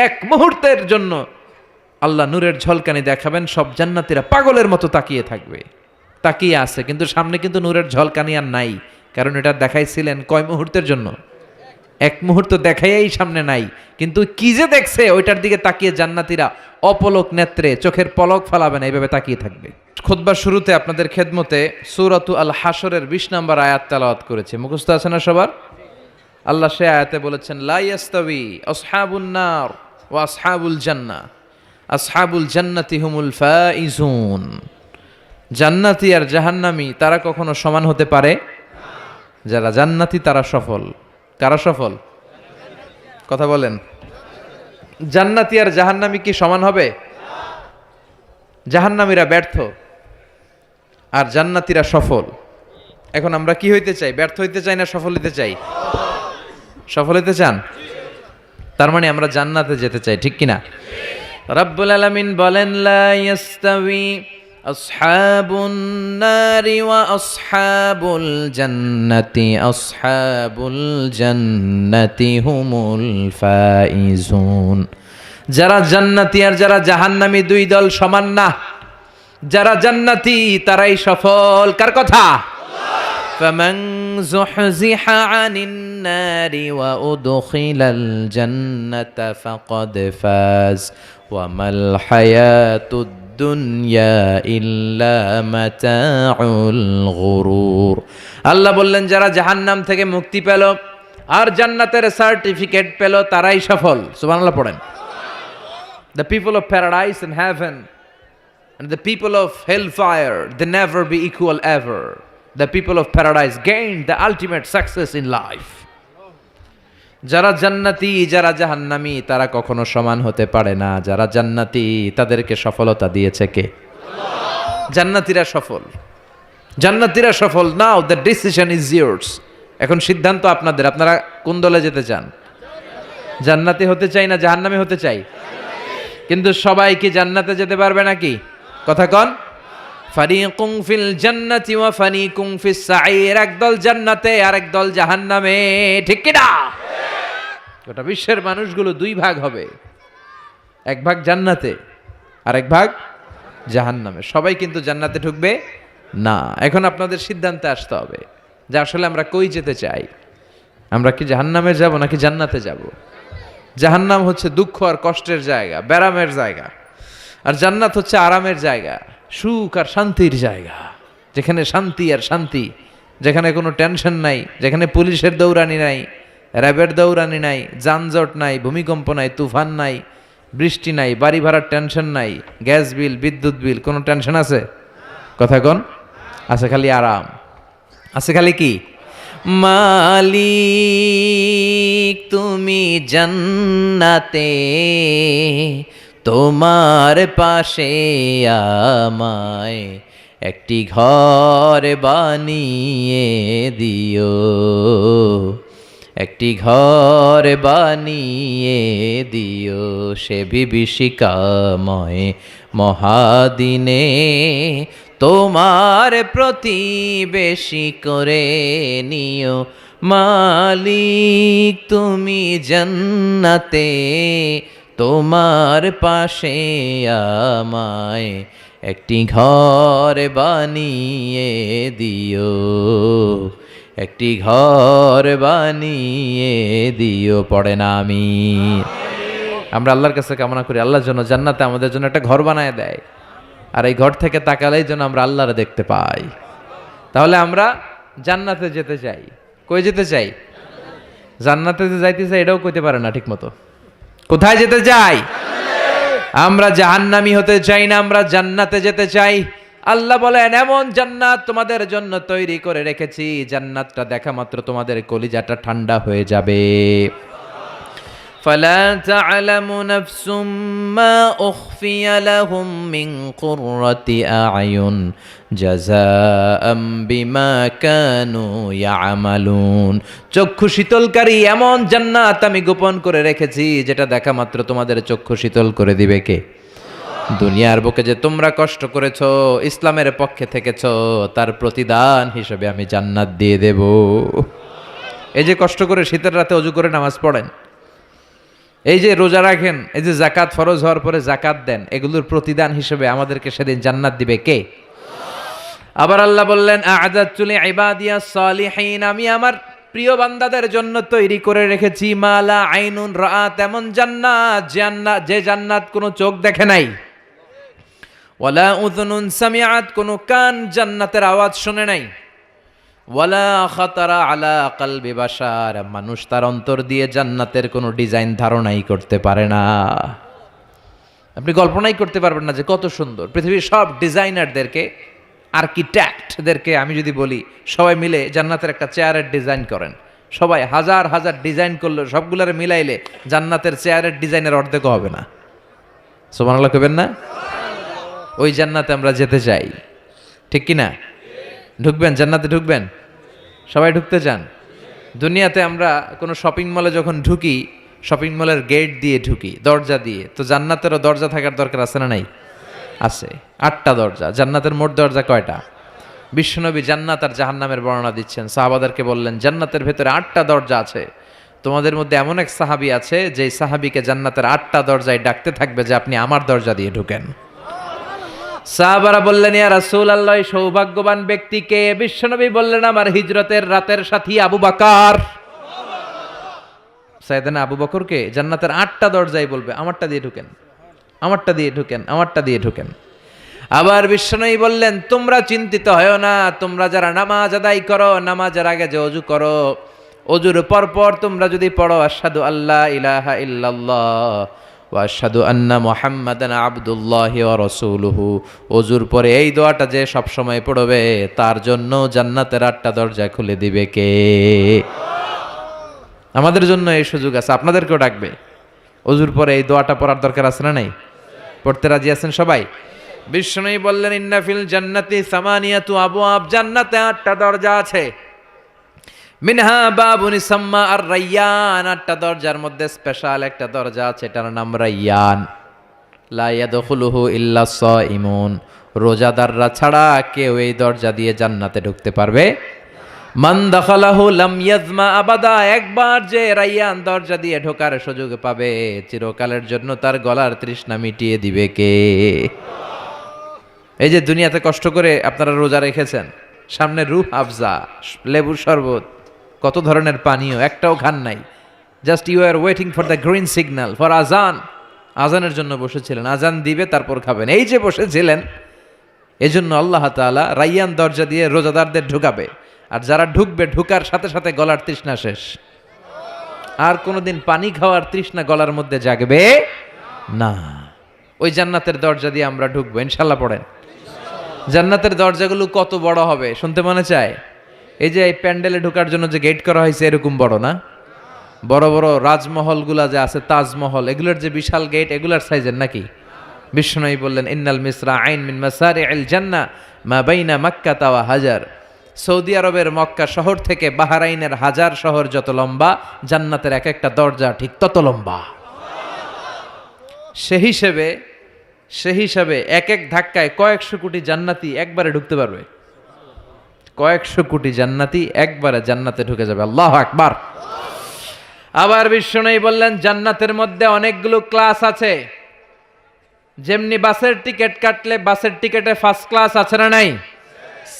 এক মুহূর্তের জন্য আল্লাহ নূরের ঝলকানি দেখাবেন, সব জান্নাতীরা পাগলের মতো তাকিয়ে থাকবে, তাকিয়ে আছে, কিন্তু সামনে কিন্তু নূরের ঝলকানি আর নাই, কারণ এটা দেখাইছিলেন কয় মুহূর্তের জন্য? এক মুহূর্ত দেখাইয়াই সামনে নাই, কিন্তু কি যে দেখছে ওইটার দিকে তাকিয়ে জান্নাতীরা অপলক নেত্রে চোখের পলক ফালাবে না, এইভাবে তাকিয়ে থাকবে। খুতবার শুরুতে আপনাদের খেদমতে সূরাতু আল হাশরের 20 নম্বর আয়াত তেলাওয়াত করেছে, মুখস্থ আছে না সবার? আল্লাহ সে আয়াতে বলেছেন, লা ইয়াস্তাবি আসহাবুন নার ওয়া আসহাবুল জান্নাহ, আসহাবুল জান্নাতি হুমুল ফাইজুন। জান্নাতি আর জাহান্নামী তারা কখনো সমান হতে পারে? যারা জান্নাতি তারা সফল। কারা সফল? কথা বলেন। জান্নাতি আর জাহান্নামী কি সমান হবে? জাহান্নামীরা ব্যর্থ আর জান্নাতীরা সফল। এখন আমরা কি হইতে চাই? ব্যর্থ হইতে চাই না সফল হইতে চাই? সফল হইতে চান? তার মানে আমরা জান্নাতে যেতে চাই, ঠিক কিনা? রব্বুল আলামিন বলেন, লা ইয়াস্তাবি আসহাবুন নারি ওয়া আসহাবুল জান্নাতি, আসহাবুল জান্নাতি হুমুল ফাইজুন। যারা জান্নাতি আর যারা জাহান্নামী দুই দল সমান না। যারা জান্নাতি তারাই সফল। কার কথা? ফামান যুহজিহা আনিন নারি ওয়া উদখিলাল জান্নাতা ফাকাদ ফাজ ওয়া মাল হায়াতুদ দুনিয়া ইল্লা মাতাউল গুরুর। আল্লাহ বললেন, যারা জাহান্নাম থেকে মুক্তি পেল আর জান্নাতের সার্টিফিকেট পেল তারাই সফল। সুবহানাল্লাহ পড়েন। The people of paradise and heaven and the people of hellfire, they never be equal ever. The people of paradise gain the ultimate success in life. যারা জান্নাতি যারা জাহান্নামী তারা কখনো সমান হতে পারে না। যারা জান্নাতি তাদেরকে সফলতা দিয়েছে কে? আল্লাহ। জান্নাতীরা সফল, জান্নাতীরা সফল। নাও দ্য ডিসিশন ইজ ইয়ার্স। এখন সিদ্ধান্ত আপনাদের, আপনারা কোন দলে যেতে চান? জান্নাতি হতে চাই না জাহান্নামী হতে চাই? কিন্তু সবাই কি জান্নাতে যেতে পারবে নাকি? কথা কন। ফারিকুম ফিল জান্নাতি ওয়া ফারিকুম ফিস সাঈর। একদল জান্নাতে আর একদল জাহান্নামে, ঠিক কি না? গোটা বিশ্বের মানুষগুলো দুই ভাগ হবে, এক ভাগ জান্নাতে আর এক ভাগ জাহান্নামে। সবাই কিন্তু জান্নাতে ঢুকবে না। এখন আপনাদের সিদ্ধান্তে আসতে হবে যে আসলে আমরা কই যেতে চাই। আমরা কি জাহান্নামে যাব নাকি জান্নাতে যাব? জাহান্নাম হচ্ছে দুঃখ আর কষ্টের জায়গা, ব্যারামের জায়গা, আর জান্নাত হচ্ছে আরামের জায়গা, সুখ আর শান্তির জায়গা, যেখানে শান্তি আর শান্তি, যেখানে কোনো টেনশন নাই, যেখানে পুলিশের দৌড়ানি নাই, র্যাবের দৌড়ানি নাই, যানজট নাই, ভূমিকম্প নাই, তুফান নাই, বৃষ্টি নাই, বাড়ি ভাড়ার টেনশন নাই, গ্যাস বিল, বিদ্যুৎ বিল, কোনো টেনশন আছে? কথা কন। আছে খালি আরাম, আছে খালি কি? মালিক তুমি জান্নাতে, তোমার পাশে আমায় একটি ঘর বানিয়ে দিও, একটি ঘর বানিয়ে দিও সে বিভীষিকাময় মহাদিনে, তোমার প্রতিবেশী করে নিও। মালিক তুমি জান্নাতে, তোমার পাশে আমায় একটি ঘর বানিয়ে দিও, একটি ঘর বানিয়ে দিও। পড়ে না আমিন? আমরা আল্লাহর কাছে কামনা করি আল্লাহর জন্য জান্নাতে আমাদের জন্য একটা ঘর বানায় দেয়, আর এই ঘর থেকে তাকালেই যেন আমরা আল্লাহরে দেখতে পাই। তাহলে আমরা জান্নাতে যেতে চাই। কই যেতে চাই? জান্নাতে যে যাইতে চাই এটাও কইতে পারে না ঠিক মতো। কোথায় যেতে চাই? আমরা জাহান্নামী হতে চাই না, আমরা জান্নাতে যেতে চাই। আল্লাহ বলেন, এমন জান্নাত তোমাদের জন্য তৈরি করে রেখেছি, জান্নাতটা দেখা মাত্র তোমাদের কলিজাটা ঠান্ডা হয়ে যাবে। فلا تعلم نفس ما أخفي لهم من قرة أعين جزاء بما كانوا يعملون। চক্ষু শীতলকারী এমন জান্নাত আমি গোপন করে রেখেছি, যেটা দেখা মাত্র তোমাদের চক্ষু শীতল করে দিবে কে? দুনিয়ার বুকে যে তোমরা কষ্ট করেছো, ইসলামের পক্ষে থেকেছো, তার প্রতিদান হিসেবে আমি জান্নাত দিয়ে দেব। এই যে কষ্ট করে শীতের রাতে ওযু করে নামাজ পড়েন, এই যে রোজা রাখেন, এই যে যাকাত ফরজ হওয়ার পরে যাকাত দেন, এগুলোর প্রতিদান হিসেবে আমাদেরকে সেদিন জান্নাত দিবে কে? আবার আল্লাহ বললেন আ'আদাতু লিইবাদিয়াস সালিহিন, আমি আমার প্রিয় বান্দাদের জন্য তৈরি করে রেখেছি মালা আইনুন রাআত, এমন জান্নাত, যে জান্নাত কোনো চোখ দেখে নাই, ওয়ালা উযুনুন সামিআত, কোনো কান জান্নাতের আওয়াজ শুনে নাই, ওয়ালা খাতারা আলা কলবি বাশার, মানুষ তার অন্তর দিয়ে জান্নাতের কোনো ডিজাইন ধারণাই করতে পারে না। আপনি কল্পনাই করতে পারবেন না যে কত সুন্দর। পৃথিবীর সব ডিজাইনারদেরকে, আর্কিটেক্টদেরকে আমি যদি বলি সবাই মিলে জান্নাতের একটা চেয়ারের ডিজাইন করেন, সবাই হাজার হাজার ডিজাইন করলে সবগুলোরে মিলাইলে জান্নাতের চেয়ারের ডিজাইনের অর্ধেকও হবে না। সুবহানাল্লাহ কইবেন না? ওই জান্নাতে আমরা যেতে চাই, ঠিক কি না? ঢুকবেন জান্নাতে? ঢুকবেন? সবাই ঢুকতে চান? দুনিয়াতে আমরা কোনো শপিং মলে যখন ঢুকি, শপিং মলের গেট দিয়ে ঢুকি, দরজা দিয়ে, তো জান্নাতেরও দরজা থাকার দরকার আছে না নাই? আছে। 8টা দরজা। জান্নাতের মোট দরজা কয়টা? বিশ্বনবী জান্নাত আর জাহান্নামের বর্ণনা দিচ্ছেন, সাহাবাদেরকে বললেন জান্নাতের ভেতরে 8টা দরজা আছে। তোমাদের মধ্যে এমন এক সাহাবী আছে যে সাহাবীকে জান্নাতের 8টা দরজায় ডাকতে থাকবে যে আপনি আমার দরজা দিয়ে ঢুকেন। সাহাবারা বললেন ইয়া রাসূলুল্লাহ, সৌভাগ্যবান ব্যক্তিকে? বিশ্বনবী বললেন আমার হিজরতের রাতের সাথী আবু বকর। সাইয়েদনা আবু বকরকে জান্নাতের 8টা দরজায় বলবে আমারটা দিয়ে ঢুকেন, আমারটা দিয়ে ঢুকেন, আমারটা দিয়ে ঢুকেন। আবার বিশ্বনবী বললেন তোমরা চিন্তিত হয়ো না, তোমরা যারা নামাজ আদায় করো, নামাজের আগে যে ওযু করো, ওযুর পর তোমরা যদি পড়ো আশহাদু আল্লা ইলাহা ইল্লাল্লাহ ওয়া আশহাদু আন্না মুহাম্মাদান আবদুল্লাহি ওয়া রাসূলুহু, ওযুর পরে এই দোয়াটা যে সব সময় পড়বে তার জন্য জান্নাতের 8টা দরজা খুলে দিবে কে? আমাদের জন্য এই সুযোগ আছে, আপনাদেরকেও ডাকবে। ওযুর পরে এই দোয়াটা পড়ার দরকার আছে না নাই? পড়তে রাজি আছেন সবাই? বিষ্ণুই বললেন ইন্না ফিল জান্নাতি সামানিয়াতু আবওয়াব, জান্নাতে 8টা দরজা আছে। মিনহা বাবুন ইসাম্মা আর রায়্যান, 8টা দরজার মধ্যে স্পেশাল একটা দরজা আছে, এটার নাম রায়্যান। লা ইয়াদখুলুহু ইল্লা সাইমুন, রোজাদাররা ছাড়া কেউ এই দরজা দিয়ে জান্নাতে ঢুকতে পারবে। মান দাখালাহু লাম ইয়াজমা আবাদা, একবার যে রায়্যান দরজা দিয়ে ঢোকার সুযোগ পাবে চিরকালের জন্য তার গলার তৃষ্ণা মিটিয়ে দিবে কে? এই যে দুনিয়াতে কষ্ট করে আপনারা রোজা রেখেছেন, সামনে রূহ আফজা, লেবুর শরবত, কত ধরনের পানীয়, একটাও খান নাই। Just you are waiting for the green signal for azaan, আজানের জন্য বসেছিলেন, আজান দিবে তারপর খাবেন, এই যে বসেছিলেন। এজন্য আল্লাহ তাআলা রায়্যান দরজা দিয়ে রোজাদারদের ঢুকাবে, আর যারা ঢুকবে ঢুকার সাথে সাথে গলার তৃষ্ণা শেষ, আর কোনোদিন পানি খাওয়ার তৃষ্ণা গলার মধ্যে জাগবে না। ওই জান্নাতের দরজা দিয়ে আমরা ঢুকবো ইনশাল্লাহ। পড়েন জান্নাতের দরজাগুলো কত বড় হবে শুনতে মনে চায়? এই যে এই প্যান্ডেলে ঢোকার জন্য যে গেট করা হয়েছে এরকম বড় না? বড় বড় রাজমহলগুলা যে আছে, তাজমহল, এগুলোর যে বিশাল গেট, এগুলার সাইজের নাকি? বিষ্ণুই বললেন ইন্নাল মিসরা আইন মিন মাসারি'ল জান্নাহ মা বাইনা মাক্কা ওয়া হাজার, সৌদি আরবের মক্কা শহর থেকে বাহরাইনের হাজার শহর যত লম্বা, জান্নাতের এক একটা দরজা ঠিক তত লম্বা। সে হিসাবে এক এক ধাক্কায় কয়েকশো কোটি জান্নাতি একবারে ঢুকতে পারবে। কয়েকশো কোটি জান্নাতি একবারে জান্নাতে ঢুকে যাবে। আল্লাহু আকবার। আবার বিষ্ণুই বললেন জান্নাতের মধ্যে অনেকগুলো ক্লাস আছে। যেমনি বাসের টিকিট কাটলে বাসের টিকিটে ফার্স্ট ক্লাস আছে না নাই,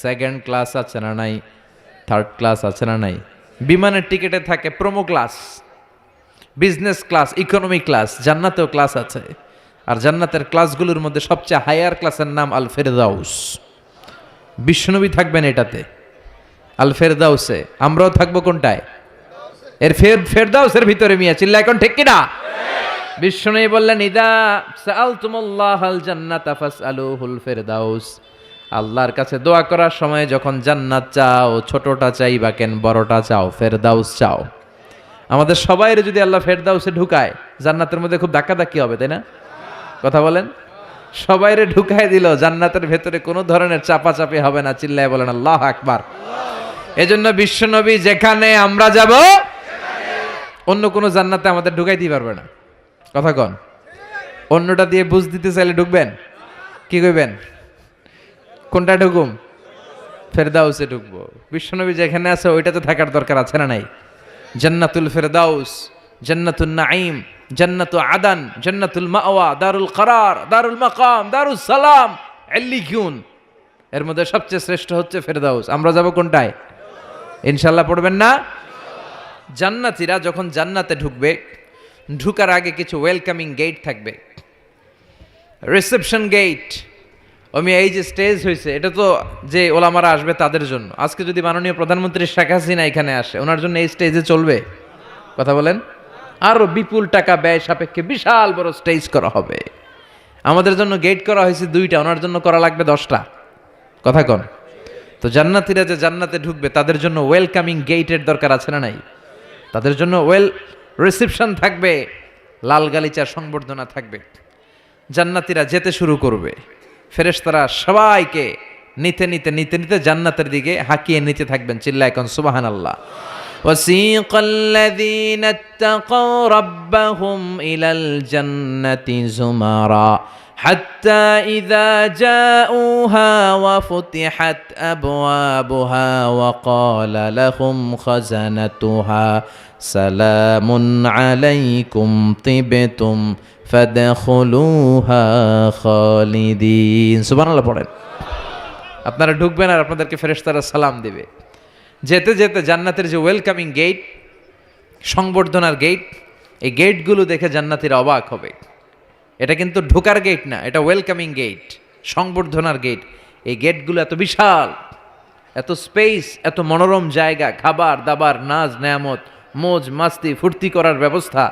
সেকেন্ড ক্লাস আছে না নাই, থার্ড ক্লাস আছে না নাই, বিমানের টিকিটে থাকে promo class, business class, economy class, জান্নাতেও ক্লাস আছে। আর জান্নাতের ক্লাসগুলোর মধ্যে সবচেয়ে হায়ার ক্লাসের নাম আল ফেরদাউস। বিশ্বনবী থাকবেন এটাতে, আল ফেরদাউসে। আমরাও থাকবো কোনটায়? এর ফেরদাউসের ভিতরে। মিয়া চিল্লা এখন ঠিক কিনা? বিশ্বনবী বললেন ইদা সাআলতুমুল্লাহাল জান্নাতা ফাসআলুহুল ফেরদাউস, আল্লাহর কাছে দোয়া করার সময় যখন জান্নাত চাও, ছোটটা চাইবা কেন, বড়টা চাও, ফেরদাউস চাও। আমাদের সবাইরে যদি আল্লাহ ফেরদাউসে ঢুকায়, জান্নাতের মধ্যে খুব ধাক্কাধাক্কি হবে, তাই না? কথা বলেন। সবাইরে ঢুকায় দিল, জান্নাতের ভেতরে কোনো ধরনের চাপাচাপি হবে না। চিল্লায় বলেন আল্লাহু আকবার। এজন্য বিশ্বনবী যেখানে আমরা যাব, অন্য কোনো জান্নাতে আমাদের ঢুকাইতে পারবে না। কথা কন। অন্যটা দিয়ে বুঝ দিতে চাইলে ঢুকবেন, কি কইবেন? কোনটা ঢুকুম? ফেরদাউসে ঢুকবো। বিশ্বনবী যেখানে আছে ওইটাতে থাকার দরকার আছে না নাই? জান্নাতুল ফেরদাউস, জান্নাতুন নাঈম, জান্নাতু আদান, জান্নাতুল মাওয়া, দারুল করার, দারুল মাকাম, দারুস সালাম, এল্লিকুন। এর মধ্যে সবচেয়ে শ্রেষ্ঠ হচ্ছে ফেরদাউস। আমরা যাব কোনটায়? ইনশাআল্লাহ পড়বেন না? জান্নাতীরা যখন জান্নাতে ঢুকবে, ঢুকার আগে কিছু ওয়েলকামিং গেট থাকবে, রিসেপশন গেট। এই যে স্টেজ হয়েছে, এটা তো যে ওলামারা আসবে তাদের জন্য। আজকে যদি মাননীয় প্রধানমন্ত্রী শেখ হাসিনা এখানে আসে, ওনার জন্য এই স্টেজে চলবে? কথা বলেন। আরো বিপুল টাকা ব্যয় সাপেক্ষে বিশাল বড় স্টেজ করা হবে। আমাদের জন্য গেট করা হয়েছে 2টা, ওনার জন্য করা লাগবে 10টা। কথা কন। তো জান্নাতীরা যে জান্নাতে ঢুকবে তাদের জন্য ওয়েলকামিং গেটের দরকার আছে না নাই? তাদের জন্য রিসেপশন থাকবে, লাল গালিচার সংবর্ধনা থাকবে। জান্নাতীরা যেতে শুরু করবে, ফেরেশতারা সবাইকে নিতে নিতে নিতে নিতে জান্নাতের দিকে হাঁকিয়ে নিতে থাকবেন। চিল্লায় কোন সুবহানাল্লাহ। وسيق الذين اتقوا ربهم إلى الجنة زمرا حتى إذا جاءوها وفتحت أبوابها وقال لهم خزنتها سلام عليكم طبتم فادخلوها خالدين। সুবহানাল্লাহ পড়েন। আপনারা ঢুকবেন আর আপনাদেরকে ফেরেশতারা সালাম দিবে। যেতে যেতে জান্নাতের যে ওয়েলকামিং গেট, সংবর্ধনার গেট, এই গেটগুলো দেখে জান্নাতীরা অবাক হবে। এটা কিন্তু ঢোকার গেট না, এটা ওয়েলকামিং গেট, সংবর্ধনার গেট। এই গেটগুলো এত বিশাল, এত স্পেস, এত মনোরম জায়গা, খাবার দাবার, নাজ নেয়ামত, মোজ মাস্তি, ফুর্তি করার ব্যবস্থা।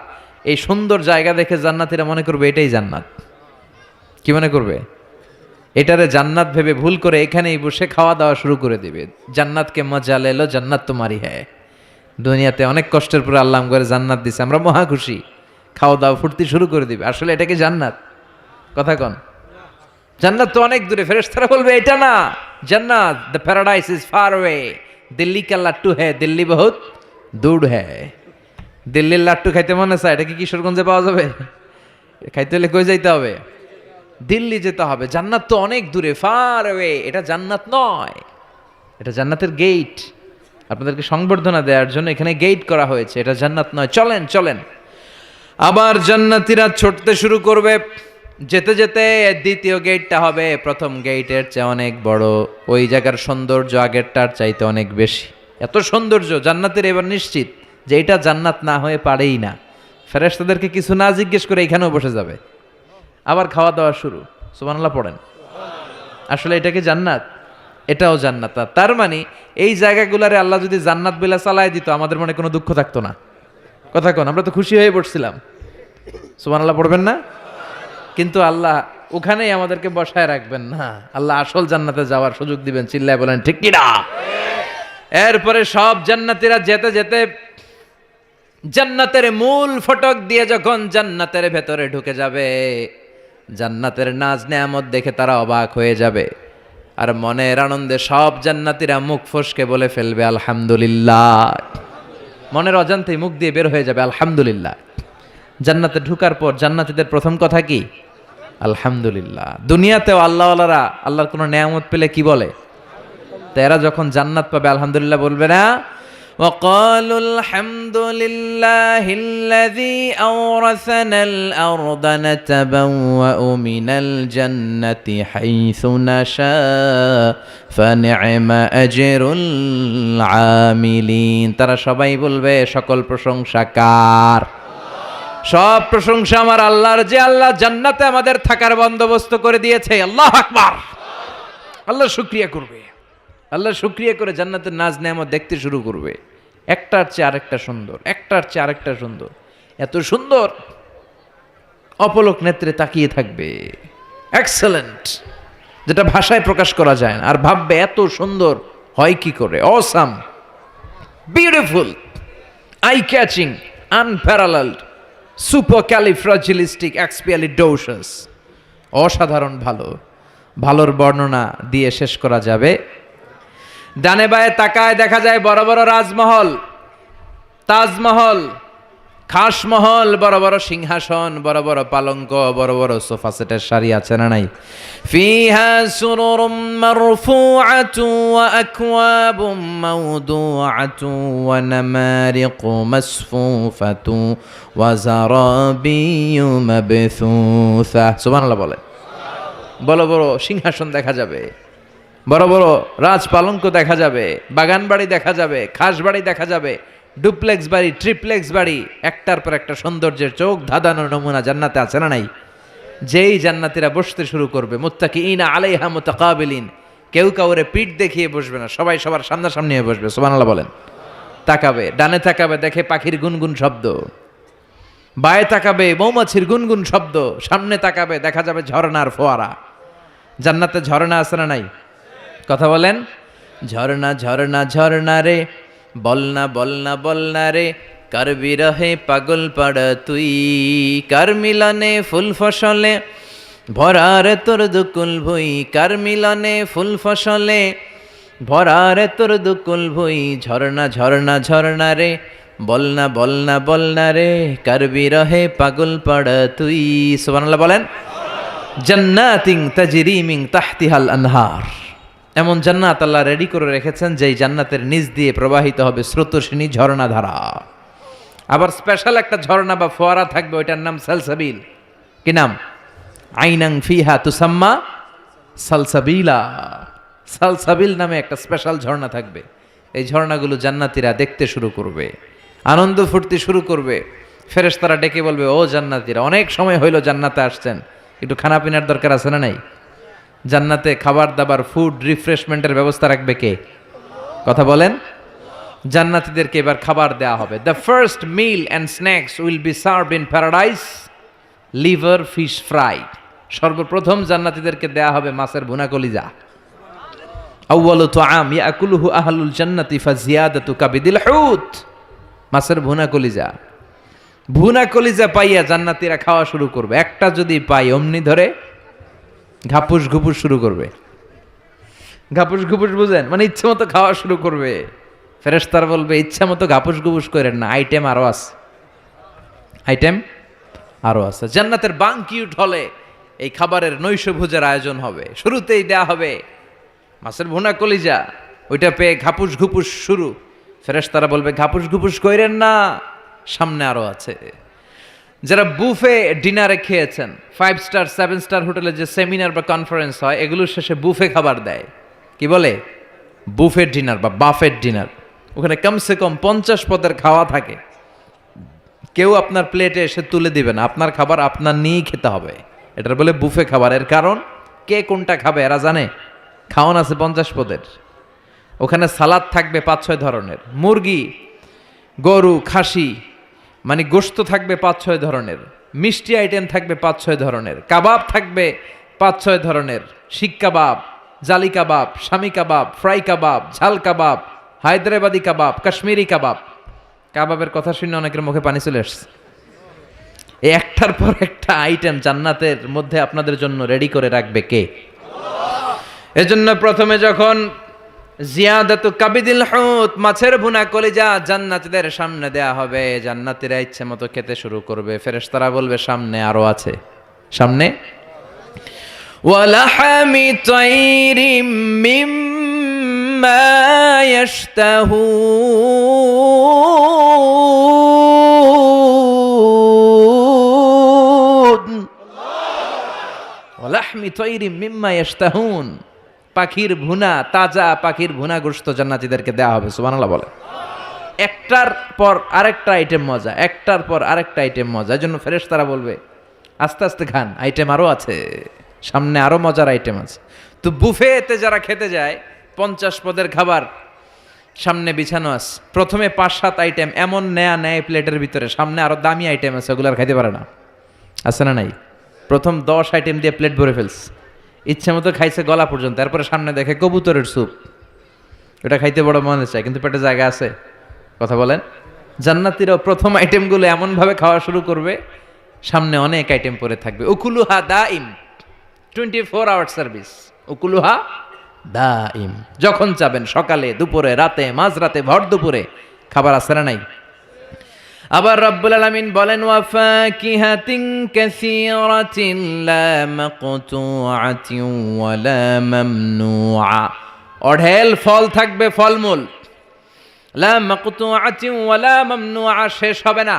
এই সুন্দর জায়গা দেখে জান্নাতীরা মনে করবে এটাই জান্নাত। কি মনে করবে? এটারে জান্নাত ভেবে ভুল করে এখানেই বসে খাওয়া দাওয়া শুরু করে দিবে। জান্নাতকে মজা লেলো, জান্নাত তোমারই হ্যায়। দুনিয়াতে অনেক কষ্টের পরে আল্লাহ করে জান্নাত দিছে, আমরা মহা খুশি, খাওয়া দাওয়া ফুর্তি শুরু করে দিবে। আসলে এটা কি জান্নাত? কথা কন। জান্নাত তো অনেক দূরে। ফেরেশতারা বলবে এটা না জান্নাত, the paradise is far way, Delhi কা লাট্টু হ্যায়, দিল্লি বহুত দূর হ্যায়। দিল্লির লাট্টু খাইতে মনে চায়, এটা কি কিশোরগঞ্জে পাওয়া যাবে? খাইতে হলে কই যাইতে হবে? দিল্লি যেতে হবে। জান্নাত তো অনেক দূরে, ফার ওয়ে। এটা জান্নাত নয়, এটা জান্নাতের গেট। আপনাদেরকে সংবর্ধনা দেওয়ার জন্য এখানে গেট করা হয়েছে, এটা জান্নাত নয়। চলেন চলেন। আবার জান্নাতীরা ছুটতে শুরু করবে। যেতে যেতে দ্বিতীয় গেটটা হবে প্রথম গেটের চেয়ে অনেক বড়। ওই জায়গার সৌন্দর্য আগেরটার চাইতে অনেক বেশি। এত সৌন্দর্য জান্নাতের এবার নিশ্চিত যে এটা জান্নাত না হয়ে পারেই না। ফেরেশতাদেরকে কিছু না জিজ্ঞেস করে এখানেও বসে যাবে। আবার খাওয়া দাওয়া শুরু। সুবহানাল্লাহ পড়েন। আসলে এটা কি জান্নাত? এটাও জান্নাত। তার মানে এই জায়গাগুলারে আল্লাহ যদি জান্নাত বলে চালায় দিত, আমাদের মনে কোনো দুঃখ থাকতো না। কথা কোন, আমরা তো খুশি হয়ে পড়ছিলাম। সুবহানাল্লাহ পড়বেন না? কিন্তু আল্লাহ ওখানেই আমাদেরকে বসায় রাখবেন না, আল্লাহ আসল জান্নাতে যাওয়ার সুযোগ দিবেন। চিল্লায় বলেন ঠিক কি না? এরপরে সব জান্নাতীরা যেতে যেতে জান্নাতের মূল ফটক দিয়ে যখন জান্নাতের ভেতরে ঢুকে যাবে, জান্নাতের নাজ নেয়ামত দেখে তারা অবাক হয়ে যাবে। আর মনের আনন্দে সব জান্নাতীরা মুখ ফসকে বলে ফেলবে আলহামদুলিল্লাহ। মনের অজান্তেই মুখ দিয়ে বের হয়ে যাবে আলহামদুলিল্লাহ। জান্নাতে ঢুকার পর জান্নাতীদের প্রথম কথা কি? আলহামদুলিল্লাহ। দুনিয়াতেও আল্লাহওয়ালারা আল্লাহর কোনো নেয়ামত পেলে কি বলে? তো এরা যখন জান্নাত পাবে আলহামদুলিল্লাহ বলবে না? وقالوا الحمد لله الذي أورثنا الأرض نتبوأ من الجنة حيث نشاء فنعم أجر العاملين। তারা সবাই বলবে সকল প্রশংসা কার? সব প্রশংসা আমার আল্লাহর, যে আল্লাহ জান্নাতে আমাদের থাকার বন্দোবস্ত করে দিয়েছে। আল্লাহু আকবার। আল্লাহ শুকরিয়া করবে। আল্লাহ শুকরিয়া করে জান্নাতের নাজ নেয়ামত দেখতে শুরু করবে। একটার চেয়ে আরেকটা সুন্দর, একটার চেয়ে আরেকটা সুন্দর। এত সুন্দর অপলক নেত্রে তাকিয়ে থাকবে। এক্সেলেন্ট, যেটা ভাষায় প্রকাশ করা যায় না। আর ভাববে এত সুন্দর হয় কি করে? Awesome, beautiful, eye catching, unparalleled, supercalifragilisticexpialidocious. অসাধারণ ভালো। ভালোর বর্ণনা দিয়ে শেষ করা যাবে। ডানে বায়ে তাকায় দেখা যায় বড় বড় রাজমহল, তাজমহল, খাস মহল, বড় বড় সিংহাসন, বড় বড় পালঙ্ক, বড় বড় সোফা সেটের সারি আছে না নাই? ফিহা সুরুরুম মারফুআতু ওয়া আকওয়াবুম মাওদুআতু ওয়া নামারিকু মাসফুফাতু ওয়া যারাবিয়্যু মাবথুসা। সুবহানাল্লাহ বলে। বড় বড় সিংহাসন দেখা যাবে, বড় বড় রাজ পালঙ্ক দেখা যাবে, বাগান বাড়ি দেখা যাবে, খাস বাড়ি দেখা যাবে, ডুপ্লেক্স বাড়ি, ট্রিপ্লেক্স বাড়ি, একটার পর একটা সৌন্দর্যের চোখ ধাঁধানোর নমুনা জান্নাতে আছে না নাই? যেই জান্নাতীরা বসতে শুরু করবে, মুত্তাকিইনা আলাইহা মুতাকাবিলিন, কেউ কাউরে পিঠ দেখিয়ে বসবে না, সবাই সবার সামনাসামনি হয়ে বসবে। সুবহানাল্লাহ বলেন। তাকাবে, ডানে তাকাবে, দেখে পাখির গুনগুন শব্দ, বায়ে তাকাবে মৌমাছির গুনগুন শব্দ, সামনে তাকাবে দেখা যাবে ঝর্ণার ফোয়ারা। জান্নাতে ঝর্ণা আছে না নাই? কথা বলেন। ঝর্ণা ঝর্ণা ঝর্ণা রে, বলনা বলনা বলনা রে, কার বিরহে পাগল পাড়া তুই, কার মিলনে ফুল ফসলে ভরা রে তোর দুকুল ভুই, কার মিলনে ফুল ফসলে ভরা রে তোর দুকুল ভুই। ঝর্ণা ঝর্ণা ঝর্ণা রে, বলনা বলনা বলনা রে, কার বিরহে পাগল পাড়া তুই। সুবহানাল্লাহ বলেন। জান্নাতিন তাজরি মিন তাহতিহাল আনহার, এমন জান্নাত আল্লাহ রেডি করে রেখেছেন যেই জান্নাতের নিচ দিয়ে প্রবাহিত হবে স্রোতস্বিনী ঝর্ণা ধারা। আবার স্পেশাল একটা ঝর্ণা বা ফোয়ারা থাকবে, ওইটার নাম সালসাবিল। কি নাম? আইনাং ফিহা তুসাম্মা সালসাবিলা। সালসাবিল নামে একটা স্পেশাল ঝর্ণা থাকবে। এই ঝর্ণাগুলো জান্নাতীরা দেখতে শুরু করবে, আনন্দ ফুর্তি শুরু করবে। ফেরেশতারা ডেকে বলবে, ও জান্নাতীরা, অনেক সময় হইলো জান্নাতে আসছেন, একটু খানা পিনার দরকার আছে না নাই? জান্নাতে খাবার দাবার, ফুড রিফ্রেশমেন্টের ব্যবস্থা রাখবে কে? কথা বলেন। জান্নাতীদেরকে এবার খাবার দেওয়া হবে। The first mill and snacks will be served in paradise liver fish fry. সর্বপ্রথম জান্নাতীদেরকে দেয়া হবে মাছের ভুনা কলিজা। আউয়ালু তুআম ইয়াকুলুহু আহলুল জান্নাতি ফাজিয়াদাতু কাবিদিল হুত। মাছের ভুনা কলিজা, ভুনা কলিজা পাইয়া জান্নাতীরা খাওয়া শুরু করবে। একটা যদি পাই অমনি ধরে ঘাপুস ঘুপুস শুরু করবে। ঘাপুস ঘুপুস বুঝেন? মানে ইচ্ছে মতো খাওয়া শুরু করবে। ফেরেশতারা বলবে, ইচ্ছা মতো ঘাপুস ঘুপুস করেন না, আইটেম আরো আছে, আইটেম আরো আছে। জান্নাতের বানকিউট হলে এই খাবারের নৈশভোজের আয়োজন হবে। শুরুতেই দেয়া হবে মাছের ভুনা কলিজা, ওইটা পেয়ে ঘাপুস ঘুপুস শুরু। ফেরেশতারা বলবে, ঘাপুস ঘুপুস কইরেন না, সামনে আরো আছে। যারা বুফে ডিনারে খেয়েছেন, 5 স্টার 7 স্টার হোটেলে যে সেমিনার বা কনফারেন্স হয়, এগুলোর শেষে বুফে খাবার দেয়। কি বলে? বুফেট ডিনার বা বাফেট ডিনার। ওখানে কমসে কম 50 পদের খাওয়া থাকে। কেউ আপনার প্লেটে এসে তুলে দিবে না, আপনার খাবার আপনার নিয়েই খেতে হবে। এটার বলে বুফে খাবার। এর কারণ, কে কোনটা খাবে এরা জানে। খাওয়ান আছে 50 পদের। ওখানে সালাদ থাকবে 5-6 ধরনের, মুরগি, গরু, খাসি, মানে গোশত থাকবে 5-6 ধরনের, মিষ্টি আইটেম থাকবে 5-6 ধরনের, কাবাব থাকবে 5-6 ধরনের, শিক কাবাব, জালি কাবাব, শামি কাবাব, ফ্রাই কাবাব, ঝাল কাবাব, হায়দ্রাবাদি কাবাব, কাশ্মীরি কাবাব। কাবাবের কথা শুনে অনেকের মুখে পানি চলে আসছে। এই একটার পর একটা আইটেম জান্নাতের মধ্যে আপনাদের জন্য রেডি করে রাখবে কে? এজন্য প্রথমে যখন জিয়াদাতু কাবিদিল হুত, মাছের ভুনা কলিজা জান্নাতীদের সামনে দেয়া হবে, জান্নাতীরা ইচ্ছে মতো খেতে শুরু করবে। ফেরেশতারা বলবে, সামনে আরো আছে, সামনে। ওয়ালাহামি তাইরিম মিম্মা ইয়াশতাহুন, ওয়ালাহমি তাইরিম মিম্মা ইয়াশতাহুন। পাখির ভুনা, তাজা পাখির ভুনা গোশত জান্নাতীদেরকে দেওয়া হবে। সুবহানাল্লাহ বলে। একটার পর আরেকটা আইটেম মজা, একটার পর আরেকটা আইটেম মজা। এই জন্য ফেরেশতারা বলবে, আস্তে আস্তে খান, আইটেম আরো আছে, সামনে আরো মজার আইটেম আছে। তো বুফেতে যারা খেতে যায়, 50 পদের খাবার সামনে বিছানো আছে। প্রথমে 5-7 আইটেম এমন নেয় প্লেটের ভিতরে, সামনে আরো দামি আইটেম আছে, ওগুলো আর খাইতে পারে না। আছে না নাই? প্রথম 10 আইটেম দিয়ে প্লেট ভরে ফেলছে, ইচ্ছে মতো খাইছে গলা পর্যন্ত। তারপরে সামনে দেখে কবুতরের স্যুপ, ওটা খাইতে বড় মনে চায়, কিন্তু পেটে জায়গা আছে। কথা বলেন। জান্নাতীরাও প্রথম আইটেমগুলো এমনভাবে খাওয়া শুরু করবে, সামনে অনেক আইটেম পরে থাকবে। উকুলুহা দাইম, 24 আওয়ার সার্ভিস। উকুলুহা দাইম, যখন চাবেন, সকালে, দুপুরে, রাতে, মাঝরাতে, ভর দুপুরে খাবার আছে না নাই? আবার রব্বুল আলামিন বলেন ওয়া ফাকিহাতিন কাসীরাতিন লা মাকতুআতিন ওয়া লা মামনুআ, অঢেল ফল থাকবে, ফলমূল, লা মাকতুআতিন ওয়া লা মামনুআ, শেষ হবে না,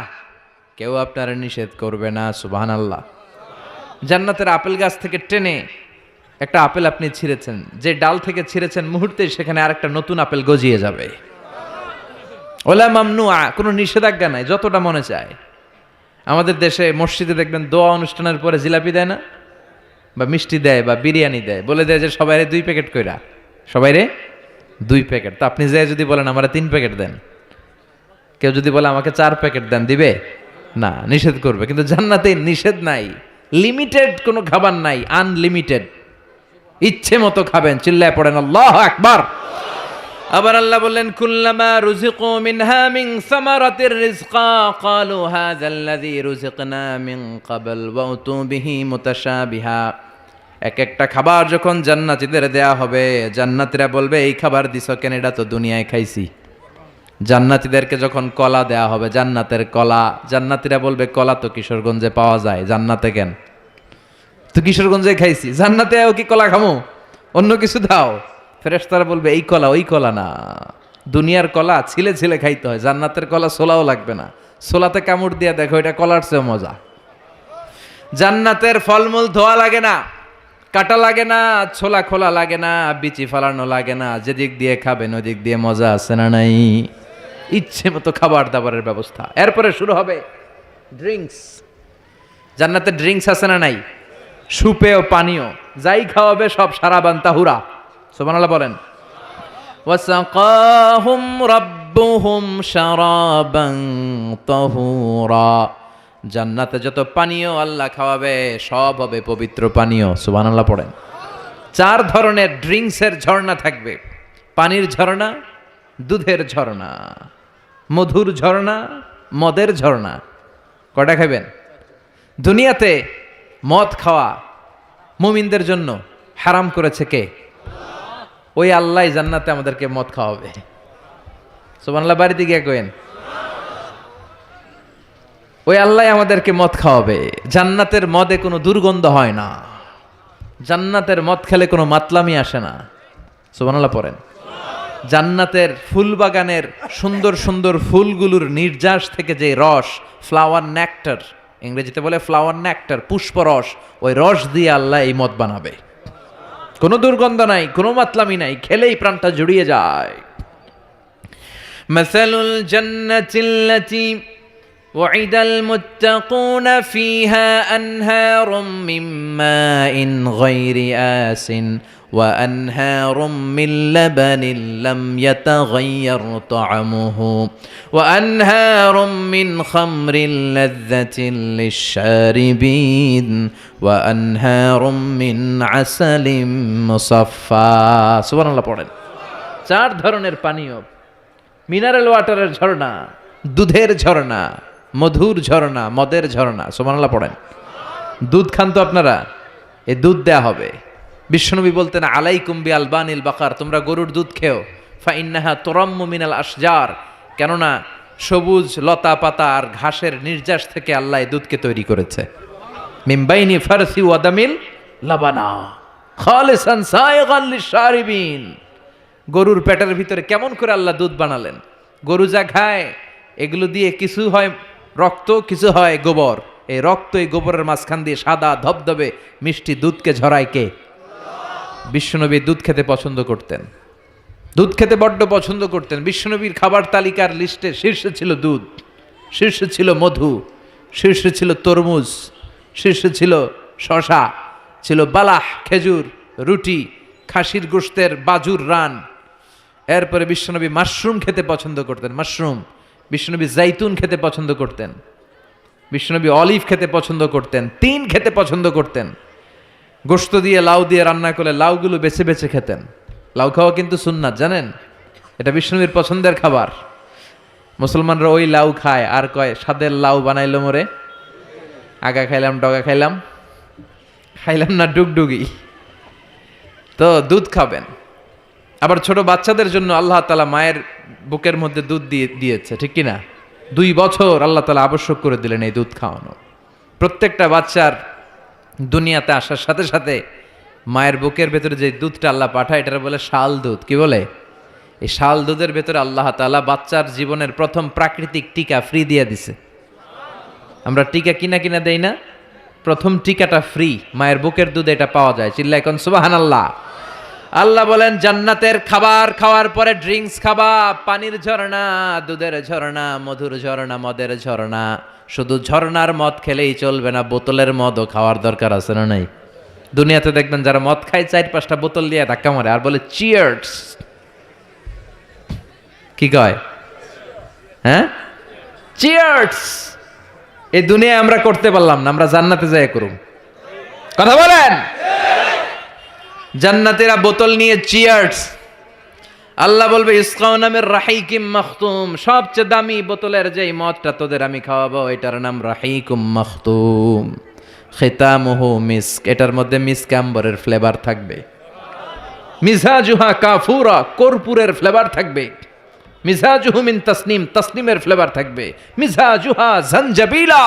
কেউ আপনারা নিষেধ করবে না। সুবহানাল্লাহ। জান্নাতের আপেল গাছ থেকে টেনে একটা আপেল আপনি ছিঁড়েছেন, যে ডাল থেকে ছিঁড়েছেন মুহূর্তেই সেখানে আরেকটা নতুন আপেল গজিয়ে যাবে। ওলা মামনুআ, কোনো নিষেধাজ্ঞা নাই, যতটা মনে চায়। আমাদের দেশে মসজিদে দেখবেন দোয়া অনুষ্ঠানের পরে জিলাপি দেয় না, বা মিষ্টি দেয়, বা বিরিয়ানি দেয়, বলে দেয় যে সবাইরে 2 প্যাকেট কইরা, সবাইরে 2 প্যাকেট। তো আপনি যে যদি বলেন আমারে 3 প্যাকেট দেন, কেউ যদি বলে আমাকে 4 প্যাকেট দেন, দিবে না, নিষেধ করবে। কিন্তু জান্নাতে নিষেধ নাই, লিমিটেড কোনো খাবার নাই, আনলিমিটেড, ইচ্ছে মতো খাবেন। চিল্লায় পড়েন আল্লাহু আকবার। আবার আল্লাহ বললেন কুল্লামা রুজিকু মিনহা মিন সামারাতির রিজকা ক্বালু হাযাল্লাযী রুজিকনা মিন ক্বাবল ওয়া উতু বিহি মুতাশাবিহা। এক একটা খাবার যখন জান্নাতীদের দেয়া হবে, জান্নাতীরা বলবে এই খাবার দিছো কেন, এটা তো দুনিয়ায় খাইছি। জান্নাতীদেরকে যখন কলা দেয়া হবে, জান্নাতের কলা, জান্নাতীরা বলবে কলা তো কিশোরগঞ্জে পাওয়া যায়, জান্নাতে কেন, তো কিশোরগঞ্জে খাইছি, জান্নাতেও কি কলা খামো, অন্য কিছু দাও। ফেরেশতারা বলবে এই কলা ওই কলা না, দুনিয়ার কলা ছিলে ছিলে খাইতে হয়, জান্নাতের কলা ছোলাও লাগবে না, ছোলাতে কামড় দিয়া দেখো এটা কলার চেয়েও মজা। জান্নাতের ফলমূল ধোয়া লাগে না, কাটা লাগে না, ছোলা খোলা লাগে না, বিচি ফালানো লাগে না, যেদিক দিয়ে খাবেন ওদিক দিয়ে মজা আছে না নাই, ইচ্ছে মতো খাবার দাবারের ব্যবস্থা। এরপরে শুরু হবে ড্রিঙ্কস। জান্নাতে ড্রিঙ্কস আছে না নাই, সুপেয় পানীয়, যাই খাওয়াবে সব সারাবান তাহুরা। সুবহানাল্লাহ বলেন। ওয়াসাকাহুম রাব্বুহুম শারাবান তাহুরা, জান্নাতে যত পানীয় আল্লাহ খাওয়াবে সব হবে পবিত্র পানীয়। সুবহানাল্লাহ পড়েন। 4 ধরনের ড্রিঙ্কসের ঝর্ণা থাকবে, পানির ঝর্ণা, দুধের ঝর্ণা, মধুর ঝর্ণা, মদের ঝর্ণা। কয়টা খাবেন? দুনিয়াতে মদ খাওয়া মুমিনদের জন্য হারাম করেছে কে? ওই আল্লাহ জান্নাতে আমাদেরকে মদ খাওয়াবে। সুবহানাল্লাহ, বাড়িতে গিয়ে কইেন ওই আল্লাহ আমাদেরকে মদ খাওয়াবে। জান্নাতের মদে কোনো দুর্গন্ধ হয় না, জান্নাতের মদ খেলে কোনো মাতলামি আসে না। সুবহানাল্লাহ পড়েন। জান্নাতের ফুল বাগানের সুন্দর সুন্দর ফুলগুলোর নির্যাস থেকে যে রস, ফ্লাওয়ার নেক্টার, ইংরেজিতে বলে ফ্লাওয়ার নেক্টার, পুষ্পরস, ওই রস দিয়ে আল্লাহ এই মদ বানাবে। কোনো দুর্গন্ধ নাই, কোনো মাতলামি নাই, খেলেই প্রাণটা জুড়িয়ে যায়। মাসালুল জান্নাতিল্লাতী ওয়াইদাল মুত্তাকুনা ফিহা আনহারুম মিন মাইন গায়রি আসিন ওয়া আনহারুম মিন লাবানিন লাম ইয়াতাগায়্যার তা'আমুহু ওয়া আনহারুম মিন খামরিন লাযযাতিন লিশ-শারিবিন ওয়া আনহারুম মিন আসালিম মুসাফফা। সুবহানাল্লাহ পড়েন। 4 ধরনের পানীয়, মিনারেল ওয়াটারের ঝর্ণা, দুধের ঝর্ণা, মধুর ঝর্ণা, মদের ঝর্ণা। সুবহানাল্লাহ পড়েন। দুধ খান তো আপনারা, এই দুধ দেয়া হবে। বিশ্বনবী বলতেন আলাইকুম বি আলবানিল বাকার, তোমরা গরুর দুধ খেও, ফা ইন্নাহা তুরাম্মু মিনাল আশজার, কেননা সবুজ লতা পাতা আর ঘাসের নির্যাস থেকে আল্লাহ এই দুধকে তৈরি করেছে। মিন বাইনি ফারসি ওয়া দামিল লাবানা খালিসান সায়গান লিশ-শারিবিন। গরুর পেটের ভিতরে কেমন করে আল্লাহ দুধ বানালেন? গরু যা খায় এগুলো দিয়ে কিছু হয় রক্ত, কিছু হয় গোবর। এই রক্ত এই গোবরের মাঝখান দিয়ে সাদা ধবধবে মিষ্টি দুধকে ঝরায় কে? বিশ্বনবী দুধ খেতে পছন্দ করতেন, দুধ খেতে বড্ড পছন্দ করতেন। বিশ্বনবীর খাবার তালিকার লিস্টে শীর্ষে ছিল দুধ, শীর্ষে ছিল মধু, শীর্ষে ছিল তরমুজ, শীর্ষে ছিল শশা, ছিল বালাহ খেজুর, রুটি, খাসির গোশতের বাজুর রান। এরপরে বিশ্বনবী মাশরুম খেতে পছন্দ করতেন, মাশরুম। বিশ্বনবী জাইতুন খেতে পছন্দ করতেন, বিশ্বনবী অলিভ খেতে পছন্দ করতেন, তিন খেতে পছন্দ করতেন। গোশত দিয়ে লাউ দিয়ে রান্না করলে লাউগুলো বেছে বেছে খেতেন। লাউ খাওয়া কিন্তু সুন্নাত, জানেন? এটা বিশ্বনবীর পছন্দের খাবার। মুসলমানরা ওই লাউ খায় আর কয় স্বাদের লাউ বানাইলো মোরে, আগা খাইলাম ডগা খাইলাম, খাইলাম না ডুগডুগি। তো দুধ খাবেন। আবার ছোট বাচ্চাদের জন্য আল্লাহ তাআলা মায়ের বুকের মধ্যে দুধ দিয়েছে, ঠিক কিনা? 2 বছর আল্লাহ তাআলা আবশ্যক করে দিলেন এই দুধ খাওয়ানো। প্রত্যেকটা বাচ্চার দুনিয়াতে আসার সাথে সাথে মায়ের বুকের ভেতরে যে দুধটা আল্লাহ পাঠায় এটার বলে শাল দুধ। কি বলে? এই শাল দুধের ভেতরে আল্লাহ তাআলা বাচ্চার জীবনের প্রথম প্রাকৃতিক টিকা ফ্রি দিয়ে দিছে। আমরা টিকা কিনা কিনা দেই না, প্রথম টিকাটা ফ্রি, মায়ের বুকের দুধে এটা পাওয়া যায়। চিল্লায় কোন সুবহানাল্লাহ। আল্লাহ বলেন জান্নাতের খাবার খাওয়ার পরে ড্রিঙ্কস খাবা, পানির ঝর্ণা, দুধের ঝর্ণা, মধুর ঝর্ণা, মদের ঝর্ণা। শুধু ঝর্ণার মদ খেলেই চলবে না, বোতলের মদও খাওয়ার দরকার আছে না নাই? দুনিয়াতে দেখবেন যারা মদ খায় 4-5টা বোতল দিয়ে ধাক্কা মারে আর বলে চিয়ার্স। কি কয়? হ্যাঁ, চিয়ার্স। এই দুনিয়ায় আমরা করতে পারলাম না, আমরা জান্নাতে যাই করুম। কথা বলেন। জান্নাতীরা বোতল নিয়ে চিয়ার্স। আল্লাহ বলবে ইসকাউনা মির রাহিকিম মাখতুম, সবচেয়ে দামি বোতলের যেই মদটা তোদের আমি খাওয়াবো এটার নাম রাহিকুম মাখতুম, খিতামুহু মিস্ক, এটার মধ্যে মিস্ক আম্বরের ফ্লেভার থাকবে। মিজাজুহা কাফুরা, কর্পূরের ফ্লেভার থাকবে। মিজাজুহু মিন তাসনিম, তাসনিমের ফ্লেভার থাকবে। মিজাজুহা জানজাবিলা,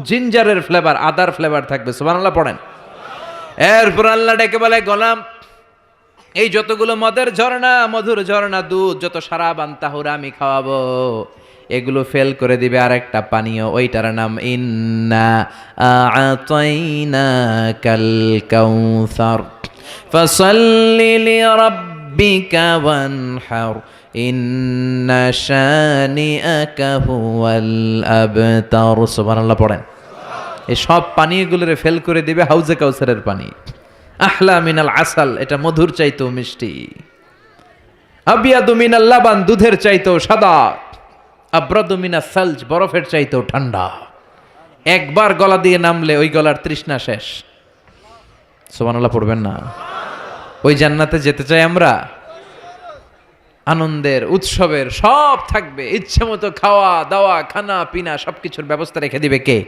জিঞ্জারের ফ্লেভার, আদার ফ্লেভার থাকবে। সুবহানাল্লাহ পড়েন। এরপর আল্লাহ ডেকে বলে গোলাম, এই যতগুলো মদের ঝর্ণা, মধুর ঝর্ণা, দুধ, যত সারাব আনতাহুরা আমি খাওয়াবো, এগুলো ফেল করে দিবে আরেকটা পানীয়, ওইটার নাম ইন্না আ'তাইনাকাল কাউসার ফাসাল্লি লিরাব্বিকা ওয়ানহার ইন্না শানিআকা হুয়াল আবতার। সুবহানাল্লাহ পড়েন। এই সব পানীয়গুলোরে ফেল করে দিবে হাউজে কাউসারের পানি। আহলা মিনাল আসাল, এটা মধুর চাইতেও মিষ্টি। আবিয়াদু মিনাল লাবান, দুধের চাইতেও সাদা। আব্রাদু মিনাস সালজ, বরফের চাইতেও ঠান্ডা। একবার গলা দিয়ে নামলে ওই গলার তৃষ্ণা শেষ। সুবহানাল্লাহ পড়বেন না? ওই জান্নাতে যেতে চাই আমরা। আনন্দের, উৎসবের সব থাকবে, ইচ্ছে মতো খাওয়া দাওয়া, খানা পিনা সবকিছুর ব্যবস্থা রেখে দিবে কে?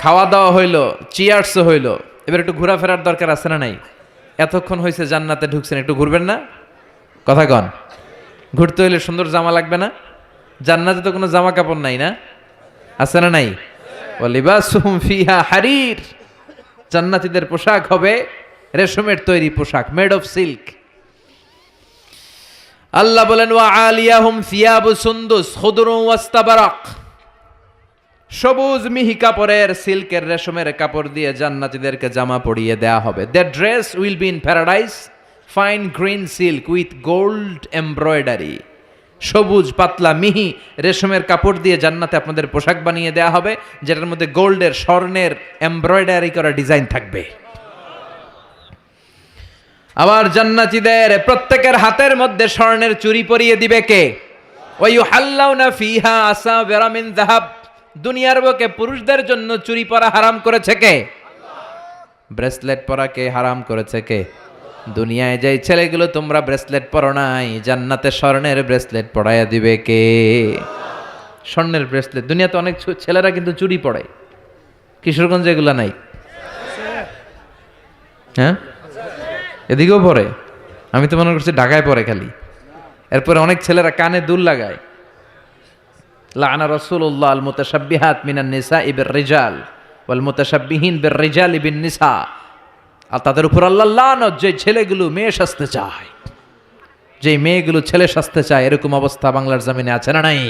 খাওয়া দাওয়া হইলো, চিয়ার্সও হইলো, এবার একটু ঘোরাফেরার দরকার আছে না নাই? এতক্ষণ হয়েছে জান্নাতে ঢুকছেন, একটু ঘুরবেন না? কথা কন। ঘুরতে হইলে সুন্দর জামা লাগবে না? জান্নাতে তো কোনো জামা কাপড় নাই না? আছে না নাই? ওয়ালিবাসুহুম ফিহা হারির, জান্নাতীদের পোশাক হবে রেশমের তৈরি পোশাক, মেড অফ সিল্ক। আল্লাহ বলেন ওয়া আলিয়াহুম সিয়াবু সুন্দুস খুদরুন ওয়াস্তাবারাক, সবুজ মিহি কাপড়ের, সিল্কের, রেশমের কাপড় দিয়ে জান্নাতীদেরকে জামা পরিয়ে দেয়া হবে। That dress will be in paradise, fine green silk with gold embroidery. সবুজ পাতলা মিহি রেশমের কাপড় দিয়ে জান্নাতে আপনাদের পোশাক বানিয়ে দেয়া হবে, যেটার মধ্যে গোল্ডের, স্বর্ণের এমব্রয়ডারি করা ডিজাইন থাকবে। আবার জান্নাতীদের প্রত্যেকের হাতের মধ্যে স্বর্ণের চুড়ি পরিয়ে দিবে কে? ওয়া ইউহাল্লাউনা ফিহা আসাবিরা মিন যাহাব, দুনিয়ার বুকে পুরুষদের জন্য চুরি পরা হারাম করেছে কে? ব্রেসলেট পরা কে হারাম করেছে কে? দুনিয়ায় যেই ছেলেগুলো তোমরা ব্রেসলেট পরো নাই, জান্নাতে স্বর্ণের ব্রেসলেট পরাইয়া দিবে কে? স্বর্ণের ব্রেসলেট। দুনিয়াতে অনেক ছেলেরা কিন্তু চুরি পরে, কিশোরগঞ্জে এগুলা নাই? হ্যাঁ, এদিকেও পরে। আমি তো মনে করছি ঢাকায় পরে খালি। এরপরে অনেক ছেলেরা কানে দুল লাগায়। লাআনা রাসূলুল্লাহ আল মুতাশাব্বিহাত মিনান নিসাই বির রিজাল ওয়াল মুতাশাব্বিহিন বির রিজালি বিন নিসা। আর তাদের উপর আল্লাহ লানত, যে ছেলেগুলো মেয়ে সাজতে চায়, যে মেয়েগুলো ছেলে সাজতে চায়, এরকম অবস্থা বাংলার জমিনে আছে না নাই?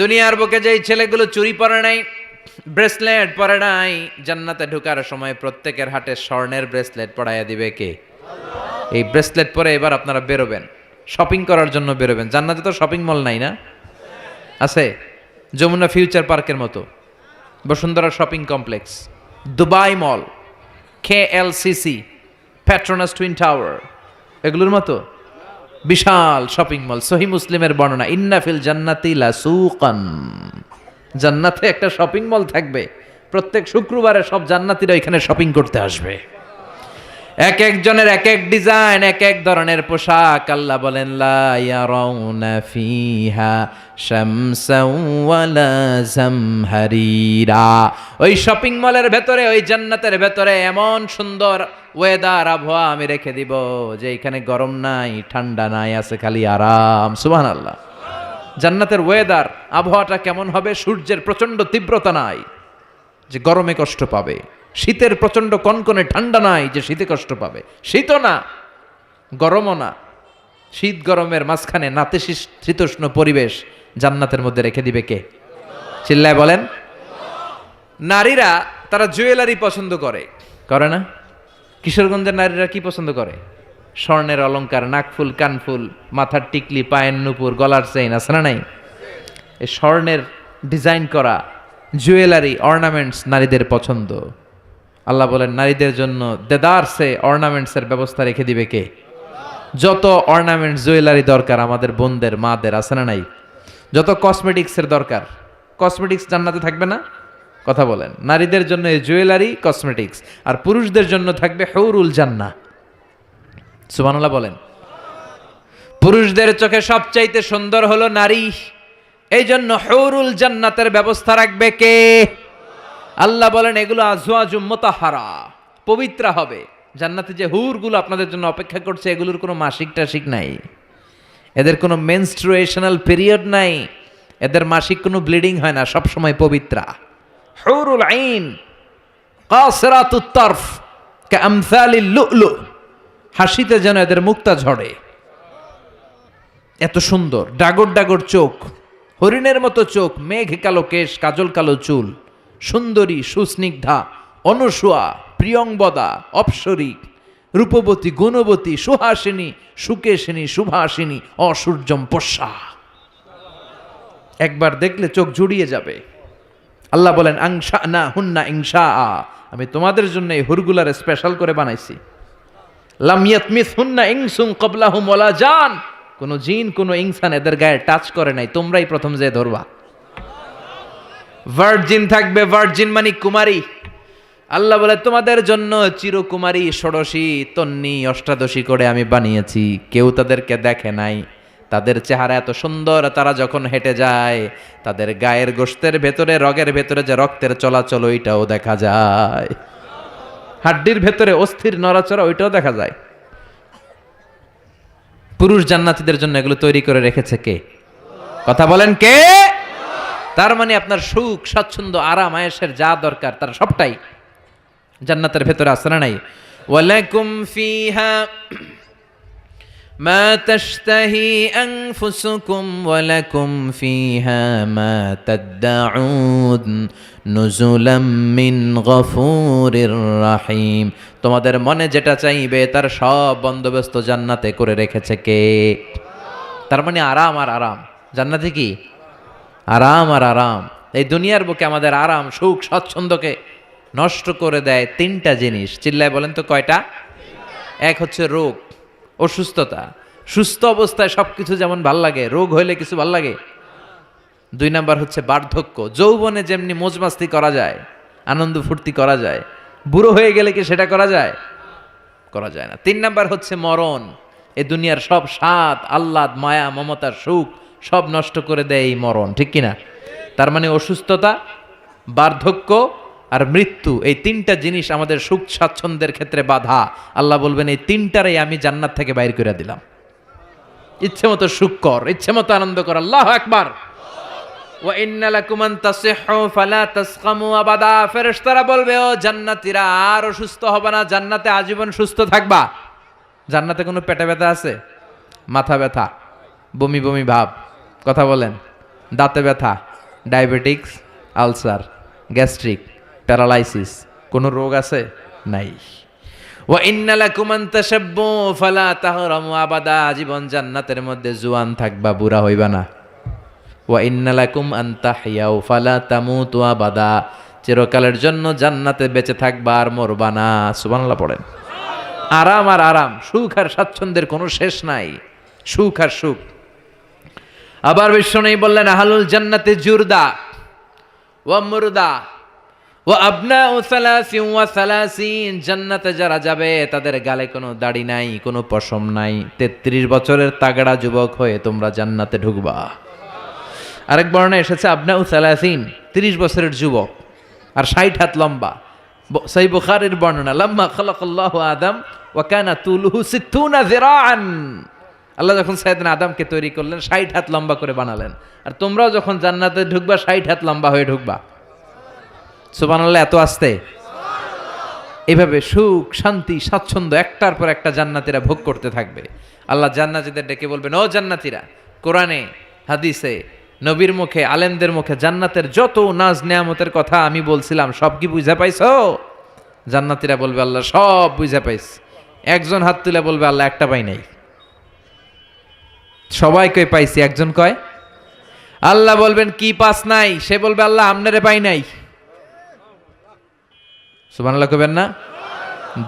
দুনিয়ার বুকে যেই ছেলেগুলো চুরি পরে নাই, ব্রেসলেট পরে নাই, জান্নাতে ঢোকার সময় প্রত্যেকের হাতে স্বর্ণের ব্রেসলেট পরাইয়া দিবে কে? এই ব্রেসলেট পরে এবার আপনারা বেরোবেন, শপিং করার জন্য বেরোবেন। জান্নাতে তো শপিং মল নাই না? আছে, যমুনা ফিউচার পার্কের মতো, বসুন্ধরা শপিং কমপ্লেক্স, দুবাই মল, KLCC, পেট্রোনাস টুইন টাওয়ার, এগুলোর মতো বিশাল শপিং মল। সহিহ মুসলিমের বর্ণনা, ইন্না ফিল জান্নাতি লাসুকান, জান্নাতে একটা শপিং মল থাকবে। প্রত্যেক শুক্রবারে সব জান্নাতীরা এখানে শপিং করতে আসবে। এক একজনের এক এক ডিজাইন, এক এক ধরনের পোশাক। আল্লাহ বলেন লা ইয়ারাউনা ফিহা শামসাও ওয়ালা জামহারিরা। ওই শপিং মলের ভেতরে, ওই জান্নাতের ভেতরে এমন সুন্দর ওয়েদার, আবহাওয়া আমি রেখে দিব যে এখানে গরম নাই, ঠান্ডা নাই, আছে খালি আরাম। সুবহানাল্লাহ। জান্নাতের ওয়েদার, আবহাওয়াটা কেমন হবে? সূর্যের প্রচন্ড তীব্রতা নাই যে গরমে কষ্ট পাবে, শীতের প্রচন্ড কনকনে ঠান্ডা নাই যে শীতে কষ্ট পাবে, শীতও না গরমও না, শীত গরমের মাঝখানে নাতিশীতোষ্ণ পরিবেশ জান্নাতের মধ্যে রেখে দিবে কে? চিল্লায় বলেন। নারীরা তারা জুয়েলারি পছন্দ করে, করে না? কিশোরগঞ্জের নারীরা কি পছন্দ করে? স্বর্ণের অলংকার, নাকফুল, কানফুল, মাথার টিকলি, পায়ের নুপুর, গলার চেইন, আছে না নাই? এই স্বর্ণের ডিজাইন করা জুয়েলারি, অর্নামেন্টস নারীদের পছন্দ। আল্লাহ বলেন নারীদের জন্য দেদারসে অর্নামেন্টসের ব্যবস্থা রেখে দিবে কে? যত অর্নামেন্টস জুয়েলারি দরকার আমাদের বোনদের, মাদের, আছে না নাই? যত কসমেটিক্সের দরকার, কসমেটিক্স জান্নাতে থাকবে না? কথা বলেন। নারীদের জন্য এই জুয়েলারি, কসমেটিক্স, আর পুরুষদের জন্য থাকবে হুরুল জান্নাহ। সুবহানাল্লাহ বলেন। পুরুষদের চোখে সবচাইতে সুন্দর হলো নারী, এই জন্য হুরুল জান্নাতের ব্যবস্থা রাখবে কে? আল্লাহ বলেন এগুলো আজওয়াজুম মুতাহহারা, পবিত্র হবে। জান্নাতে যে হুরগুলো আপনাদের জন্য অপেক্ষা করছে, এগুলোর কোনো মাসিক টাসিক নাই, এদের কোনো মেনস্ট্রুয়েশনাল পিরিয়ড নাই, এদের মাসিক কোনো ব্লিডিং হয় না, সব সময় পবিত্রা। হুরুল আইন কাসিরাতুত তারফ কামসালিল লুলু, হাসিতে যেন এদের মুক্তা ঝরে, এত সুন্দর। ডাগর ডাগর চোখ, হরিণের মতো চোখ, মেঘ কালো কেশ, কাজল কালো চুল, সুন্দরী, সুস্নিগ্ধা, অনুসুয়া, প্রিয়ংবদা, অপ্সরী, রূপবতী, গুণবতী, সুহাসিনী, সুকেশিনী, সুভাসিনী, অসূর্যম পশ্যা। একবার দেখলে চোখ জুড়িয়ে যাবে। আল্লাহ বলেন আংশা না হুন্না ইংশা, আমি তোমাদের জন্য এই হুরগুলারে স্পেশাল করে বানাইছি। লাম ইয়াতমিস হুন্না ইনসুন ক্বাবলাহুম ওয়ালা জান, কোন জিন কোন ইনসান এদের গায়ে টাচ করে নাই, তোমরাই প্রথম যে ধরবা। ভার্জিন থাকবে, ভার্জিন মানে কুমারী। আল্লাহ বলে তোমাদের জন্য চিরকুমারী, ষোড়শী, তন্নি, অষ্টাদশী করে আমি বানিয়েছি, কেউ তাদেরকে দেখে নাই। তাদের চেহারা এত সুন্দর, তারা যখন হেঁটে যায় তাদের গায়ের গোশতের ভেতরে, রগের ভেতরে যে রক্তের চলাচল ওইটাও দেখা যায়, হাড্ডির ভেতরে অস্থির নড়াচড়া ওইটাও দেখা যায়। পুরুষ জান্নাতীদের জন্য এগুলো তৈরি করে রেখেছে কে? কথা বলেন কে? তার মানে আপনার সুখ, স্বাচ্ছন্দ্য, আরাম, আয়েশের যা দরকার তার সবটাই জান্নাতের ভেতরে আছে না নাই? ওয়ালাকুম ফিহা মা তাশতাহি আনফুসুকুম ওয়ালাকুম ফিহা মা তাদউন নুজুলাম মিন গফুরির রহিম। তোমাদের মনে যেটা চাইবে তার সব বন্দোবস্ত জান্নাতে করে রেখেছে কে? তার মানে আরাম আর আরাম। জান্নাতে কি? আরাম আর আরাম। এই দুনিয়ার বুকে আমাদের আরাম, সুখ, স্বাচ্ছন্দ্যকে নষ্ট করে দেয় তিনটা জিনিস। চিল্লায় বলেন তো কয়টা? এক হচ্ছে রোগ, অসুস্থতা। সুস্থ অবস্থায় সবকিছু যেমন ভাল লাগে, রোগ হইলে কিছু ভাল লাগে। দুই নাম্বার হচ্ছে বার্ধক্য। যৌবনে যেমনি মজমাস্তি করা যায়, আনন্দ ফুর্তি করা যায়, বুড়ো হয়ে গেলে কি সেটা করা যায়? করা যায় না। তিন নাম্বার হচ্ছে মরণ। এই দুনিয়ার সব স্বাদ, আহ্লাদ, মায়া, মমতার সুখ সব নষ্ট করে দেয় এই মরণ, ঠিক কিনা? তার মানে অসুস্থতা, বার্ধক্য আর মৃত্যু, এই তিনটা জিনিস আমাদের সুখ স্বাচ্ছন্দ্যের ক্ষেত্রে বাধা। আল্লাহ বলবেন এই তিনটারই আমি জান্নাত থেকে বাইর করে দিলাম। ইচ্ছে মতো সুখ কর, ইচ্ছে মতো আনন্দ কর। আল্লাহু আকবার। ওয়া ইন্না লাকুম আন তাসিহু ফালা তাসকামু আবাদা। ফেরেশতারা বলবে ও জান্নাতীরা আর অসুস্থ হবে না, জান্নাতে আজীবন সুস্থ থাকবা। জান্নাতে কোনো পেটে ব্যথা আছে? মাথা ব্যথা, বমি বমি ভাব, কথা বলেন, দাঁতে ব্যথা, ডায়াবেটিক্স, আলসার, গ্যাস্ট্রিক, প্যারালাইসিস, কোনো রোগ আছে? নাই। ওয়া ইন্না লাকুম আন তাশাব্বু ফালা তাহরামু আবাদা। জীবন জান্নাতের মধ্যে জোয়ান থাকবা, বুড়া হইবা না। ওয়া ইন্না লাকুম আন তাহইয়াউ ফালা তামুতু আবাদা। চিরকালের জন্য জান্নাতে বেঁচে থাকবা আর মরবা না। সুবহানাল্লাহ পড়েন। আরাম আর আরাম, সুখ আর স্বাচ্ছন্দ্যের কোনো শেষ নাই, সুখ আর সুখ। আবার বিষ্ণু বললেন আহলুল জান্নাতে জুরদা ওয়া মুরদা ওয়া আবনাউ সালাসিন ওয়া সালাসিন। জান্নাতে যারা যাবে তাদের গালে কোনো দাড়ি নাই, কোনো পশম নাই। 33 বছরের তাগড়া যুবক হয়ে তোমরা জান্নাতে ঢুকবা। আরেক বর্ণনায় এসেছে আবনাউ সালাসিন, 30 বছরের যুবক আর 60 হাত লম্বা। সহিহ বুখারীর বর্ণনা, লাম্মা খালাকাল্লাহু আদম ওয়া কানা তুলুহু 60 যিরাআন। আল্লাহ যখন সাইয়েদনা আদমকে তৈরি করলেন 60 হাত লম্বা করে বানালেন, আর তোমরাও যখন জান্নাতে ঢুকবা 60 হাত লম্বা হয়ে ঢুকবা। সুবহানাল্লাহ, এত আস্তে। এভাবে সুখ শান্তি স্বাচ্ছন্দ্য একটার পর একটা জান্নাতীরা ভোগ করতে থাকবে। আল্লাহ জান্নাতীদের ডেকে বলবেন, ও জান্নাতীরা, কোরআনে হাদিসে নবীর মুখে আলেমদের মুখে জান্নাতের যত নাজ নেয়ামতের কথা আমি বলছিলাম সব কি বুঝা পাইছো? জান্নাতীরা বলবে, আল্লাহ সব বুঝা পাইছি। একজন হাত তুলে বলবে, আল্লাহ একটা পাই নাই। সবাই কই পাইছি, একজন কয়। আল্লাহ বলবেন, কি পাস নাই? সে বলবে, আল্লাহ আমনেরে পাই নাই। সুবহানাল্লাহ কইবেন না?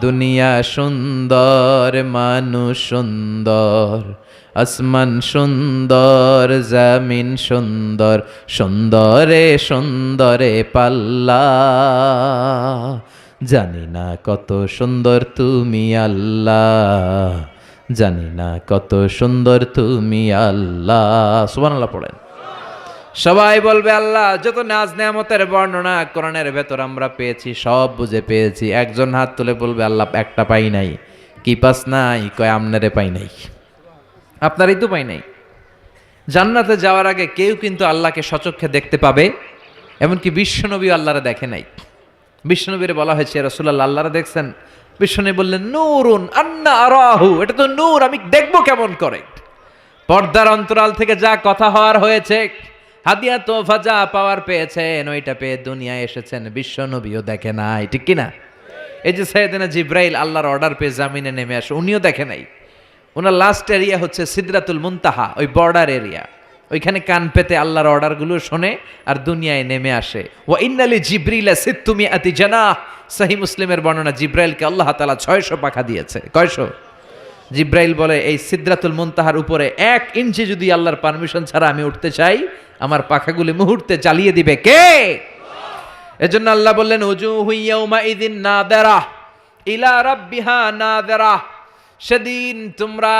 দুনিয়া সুন্দর, মানুষ সুন্দর, আসমান সুন্দর, জমিন সুন্দর, সুন্দরে সুন্দরে পাল্লা। জানি না কত সুন্দর তুমি আল্লাহ, জানি না কত সুন্দর তুমি আল্লাহ। সুবহানাল্লাহ পড়েন। সবাই বলবে, আল্লাহ যত নাজ নেয়ামতের বর্ণনা কোরআনের ভেতর আমরা পেয়েছি সব বুঝে পেয়েছি। একজন হাত তুলে বলবে, আল্লাহ একটা পাই নাই। কি পাস নাই? কয় আমনারে পাই নাই। আপনারই তো পাই নাই। জান্নাতে যাওয়ার আগে কেউ কিন্তু আল্লাহকে সচক্ষে দেখতে পাবে, এমনকি বিশ্বনবী আল্লাহরে দেখে নাই। বিশ্বনবীরে বলা হয়েছে, রাসূলুল্লাহ আল্লাহরে দেখছেন? বিশ্বনবী বললেন, নূরুন আন্না আরাহু, এটা তো নূর, আমি দেখবো কেমন করে? পর্দার অন্তরাল থেকে যা কথা হওয়ার হয়েছে, হাদিয়া তোফা যা পাওয়ার পেয়েছেন, ওইটা পেয়ে দুনিয়ায় এসেছেন, বিশ্বনবীও দেখে নাই, ঠিক কিনা? এই যে সাইয়েদনা জিব্রাইল আল্লাহর অর্ডার পেয়ে জামিনে নেমে আসে, উনিও দেখে নাই। ওনার লাস্ট এরিয়া হচ্ছে সিদরাতুল মুনতাহা, ওই বর্ডার এরিয়া। ওইখানে কান পেতে আল্লাহর অর্ডারগুলো শোনে আর দুনিয়ায় নেমে আসে। ওয়া ইন্নালি জিবরিলা সিত্তুমিআতি জানাহ, সহিহ মুসলিমের বর্ণনা, জিব্রাইলকে আল্লাহ তাআলা 600 পাখা দিয়েছে। কয়শো? জিব্রাইল বলে, এই সিদরাতুল মুনতাহার উপরে 1 ইঞ্চি যদি আল্লাহর পারমিশন ছাড়া আমি উঠতে চাই, আমার পাখাগুলি মুহূর্তে জ্বালিয়ে দিবে কে? এজন্য আল্লাহ বললেন, উজুহু ইয়াউমা ইযিন নাদিরাহ ইলা রাব্বিহা নাদিরাহ, সেদিন তোমরা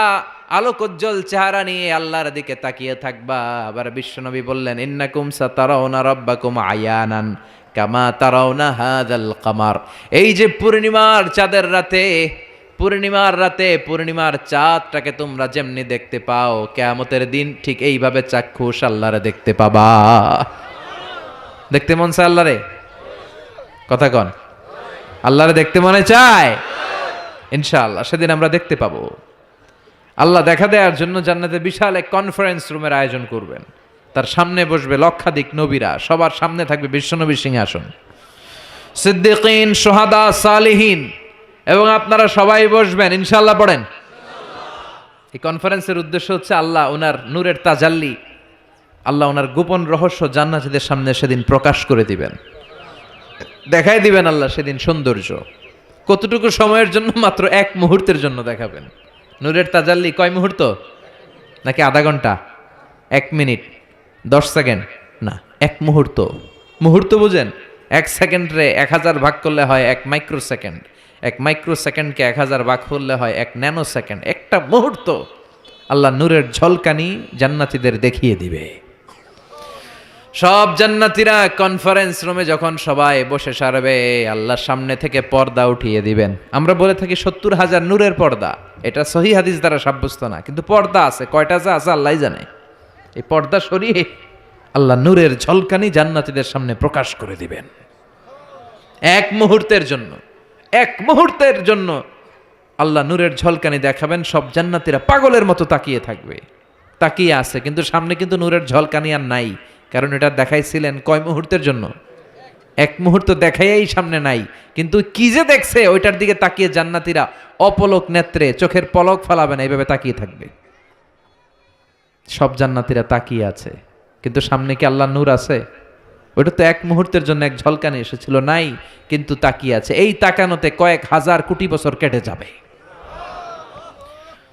আলোকোজ্জ্বল চেহারা নিয়ে আল্লাহর দিকে তাকিয়ে থাকবা। আবার বিশ্বনবী বললেন, ইন্নাকুম সাতারাউনা রাব্বাকুম আয়ানান কামা তারাউনা হাযাল কামার। এই যে পূর্ণিমার চাঁদের রাতে, পূর্ণিমার চাঁদটাকে তোমরা যেমনি দেখতে পাও, কিয়ামতের দিন ঠিক এইভাবে চাক্ষুষ আল্লাহরে দেখতে পাবা। দেখতে মন চায় আল্লাহরে? কথা কন, আল্লাহরে দেখতে মনে চায়? ইনশাআল্লাহ সেদিন আমরা দেখতে পাবো। আল্লাহ দেখা দেওয়ার জন্য জান্নাতে বিশাল এক কনফারেন্স রুমের আয়োজন করবেন। তার সামনে বসবে লক্ষাধিক নবীরা, সবার সামনে থাকবে বিশ্বনবীর সিংহাসন, সিদ্দিকিন, শুহাদা, সালিহিন, এবং আপনারা সবাই বসবেন ইনশাআল্লাহ। পড়েন। এই কনফারেন্সের উদ্দেশ্য হচ্ছে আল্লাহ ওনার নূরের তাজাল্লি, আল্লাহ ওনার গোপন রহস্য জান্নাতীদের সামনে সেদিন প্রকাশ করে দিবেন, দেখাই দিবেন আল্লাহ সেদিন সৌন্দর্য। কতটুকু সময়ের জন্য? মাত্র 1 মুহূর্তের জন্য দেখাবেন। নূরের তাজাল্লি কয় মুহূর্ত? নাকি আধা ঘন্টা? 1 মিনিট, 10 সেকেন্ড? না, 1 মুহূর্ত। মুহূর্ত বুঝেন? 1 সেকেন্ডে 1000 ভাগ করলে হয় 1 মাইক্রো সেকেন্ড, 1 মাইক্রো সেকেন্ডকে 1000 ভাগ করলে হয় 1 ন্যানো সেকেন্ড। একটা মুহূর্ত আল্লাহ নূরের ঝলকানি জান্নাতীদের দেখিয়ে দিবে। সব জান্নাতীরা কনফারেন্স রুমে যখন সবাই বসে সারবে, আল্লাহর সামনে থেকে পর্দা উঠিয়ে দিবেন। আমরা বলে থাকি 70,000 নূরের পর্দা, এটা সহিহ হাদিস দ্বারা সাব্যস্ত না, কিন্তু পর্দা আছে। কয়টা যে আছে আল্লাহই জানে। এই পর্দা সরিয়ে আল্লাহ নূরের ঝলকানি জান্নাতীদের সামনে প্রকাশ করে দিবেন। 1 মুহূর্তের জন্য, 1 মুহূর্তের জন্য আল্লাহ নূরের ঝলকানি দেখাবেন। সব জান্নাতীরা পাগলের মতো তাকিয়ে থাকবে, তাকিয়ে আছে, কিন্তু সামনে কিন্তু নূরের ঝলকানি আর নাই। কারণ এটা দেখাইছিলেন কয় মুহূর্তের জন্য? 1 মুহূর্ত দেখাইয়াই সামনে নাই, কিন্তু কি যে দেখছে ওইটার দিকে তাকিয়ে জান্নাতীরা অপলক নেত্রে, চোখের পলক ফেলাবে না, এইভাবে তাকিয়ে থাকবে। সব জান্নাতীরা তাকিয়ে আছে, কিন্তু সামনে কি আল্লাহ নূর আছে? ওইটা তো 1 মুহূর্তের জন্য এক ঝলকানি এসেছিল, নাই, কিন্তু তাকিয়ে আছে। এই তাকানোতে কয়েক হাজার কোটি বছর কেটে যাবে,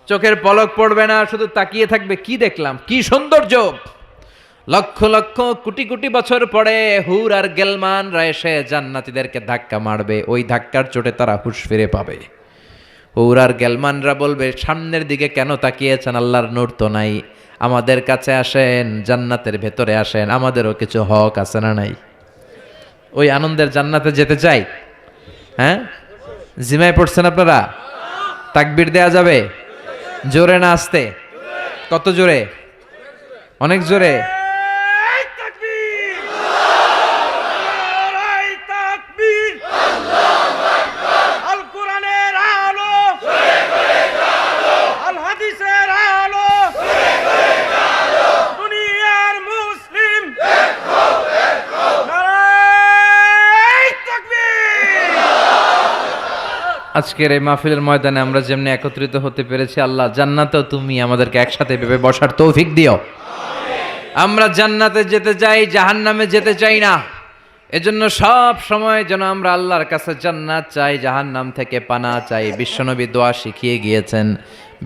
চোখের পলক পড়বে না, শুধু তাকিয়ে থাকবে। কি দেখলাম, কি সৌন্দর্য! লক্ষ লক্ষ কোটি কোটি বছর পরে হুর আর গেলমানরা এসে জান্নাতীদেরকে ধাক্কা মারবে। ওই ধাক্কার চোটে তারা হুঁশ ফিরে পাবে। হুর আর গেলমানরা বলবে, সামনের দিকে কেন তাকিয়েছেন? আল্লাহর নূর তো নাই। আমাদের কাছে আসেন, জান্নাতের ভেতরে আসেন, আমাদেরও কিছু হক আছে না নাই? ওই আনন্দের জান্নাতে যেতে চাই। হ্যাঁ, জিমায় পড়ছেন আপনারা? তাকবীর দেয়া যাবে? জোরে না আসতে? কত জোরে? অনেক জোরে। আজকের এই মাহফিলের ময়দানে আমরা যেমনি একত্রিত হতে পেরেছি, আল্লাহ জান্নাতেও তুমি আমাদেরকে একসাথে ভেবে বসার তৌফিক দিও। আমরা জান্নাতে যেতে চাই, জাহান্নামে যেতে চাই না। এজন্য সব সময় যেন আমরা আল্লাহর কাছে জান্নাত চাই, জাহান্নাম থেকে পানা চাই। বিশ্বনবী দোয়া শিখিয়ে গিয়েছেন।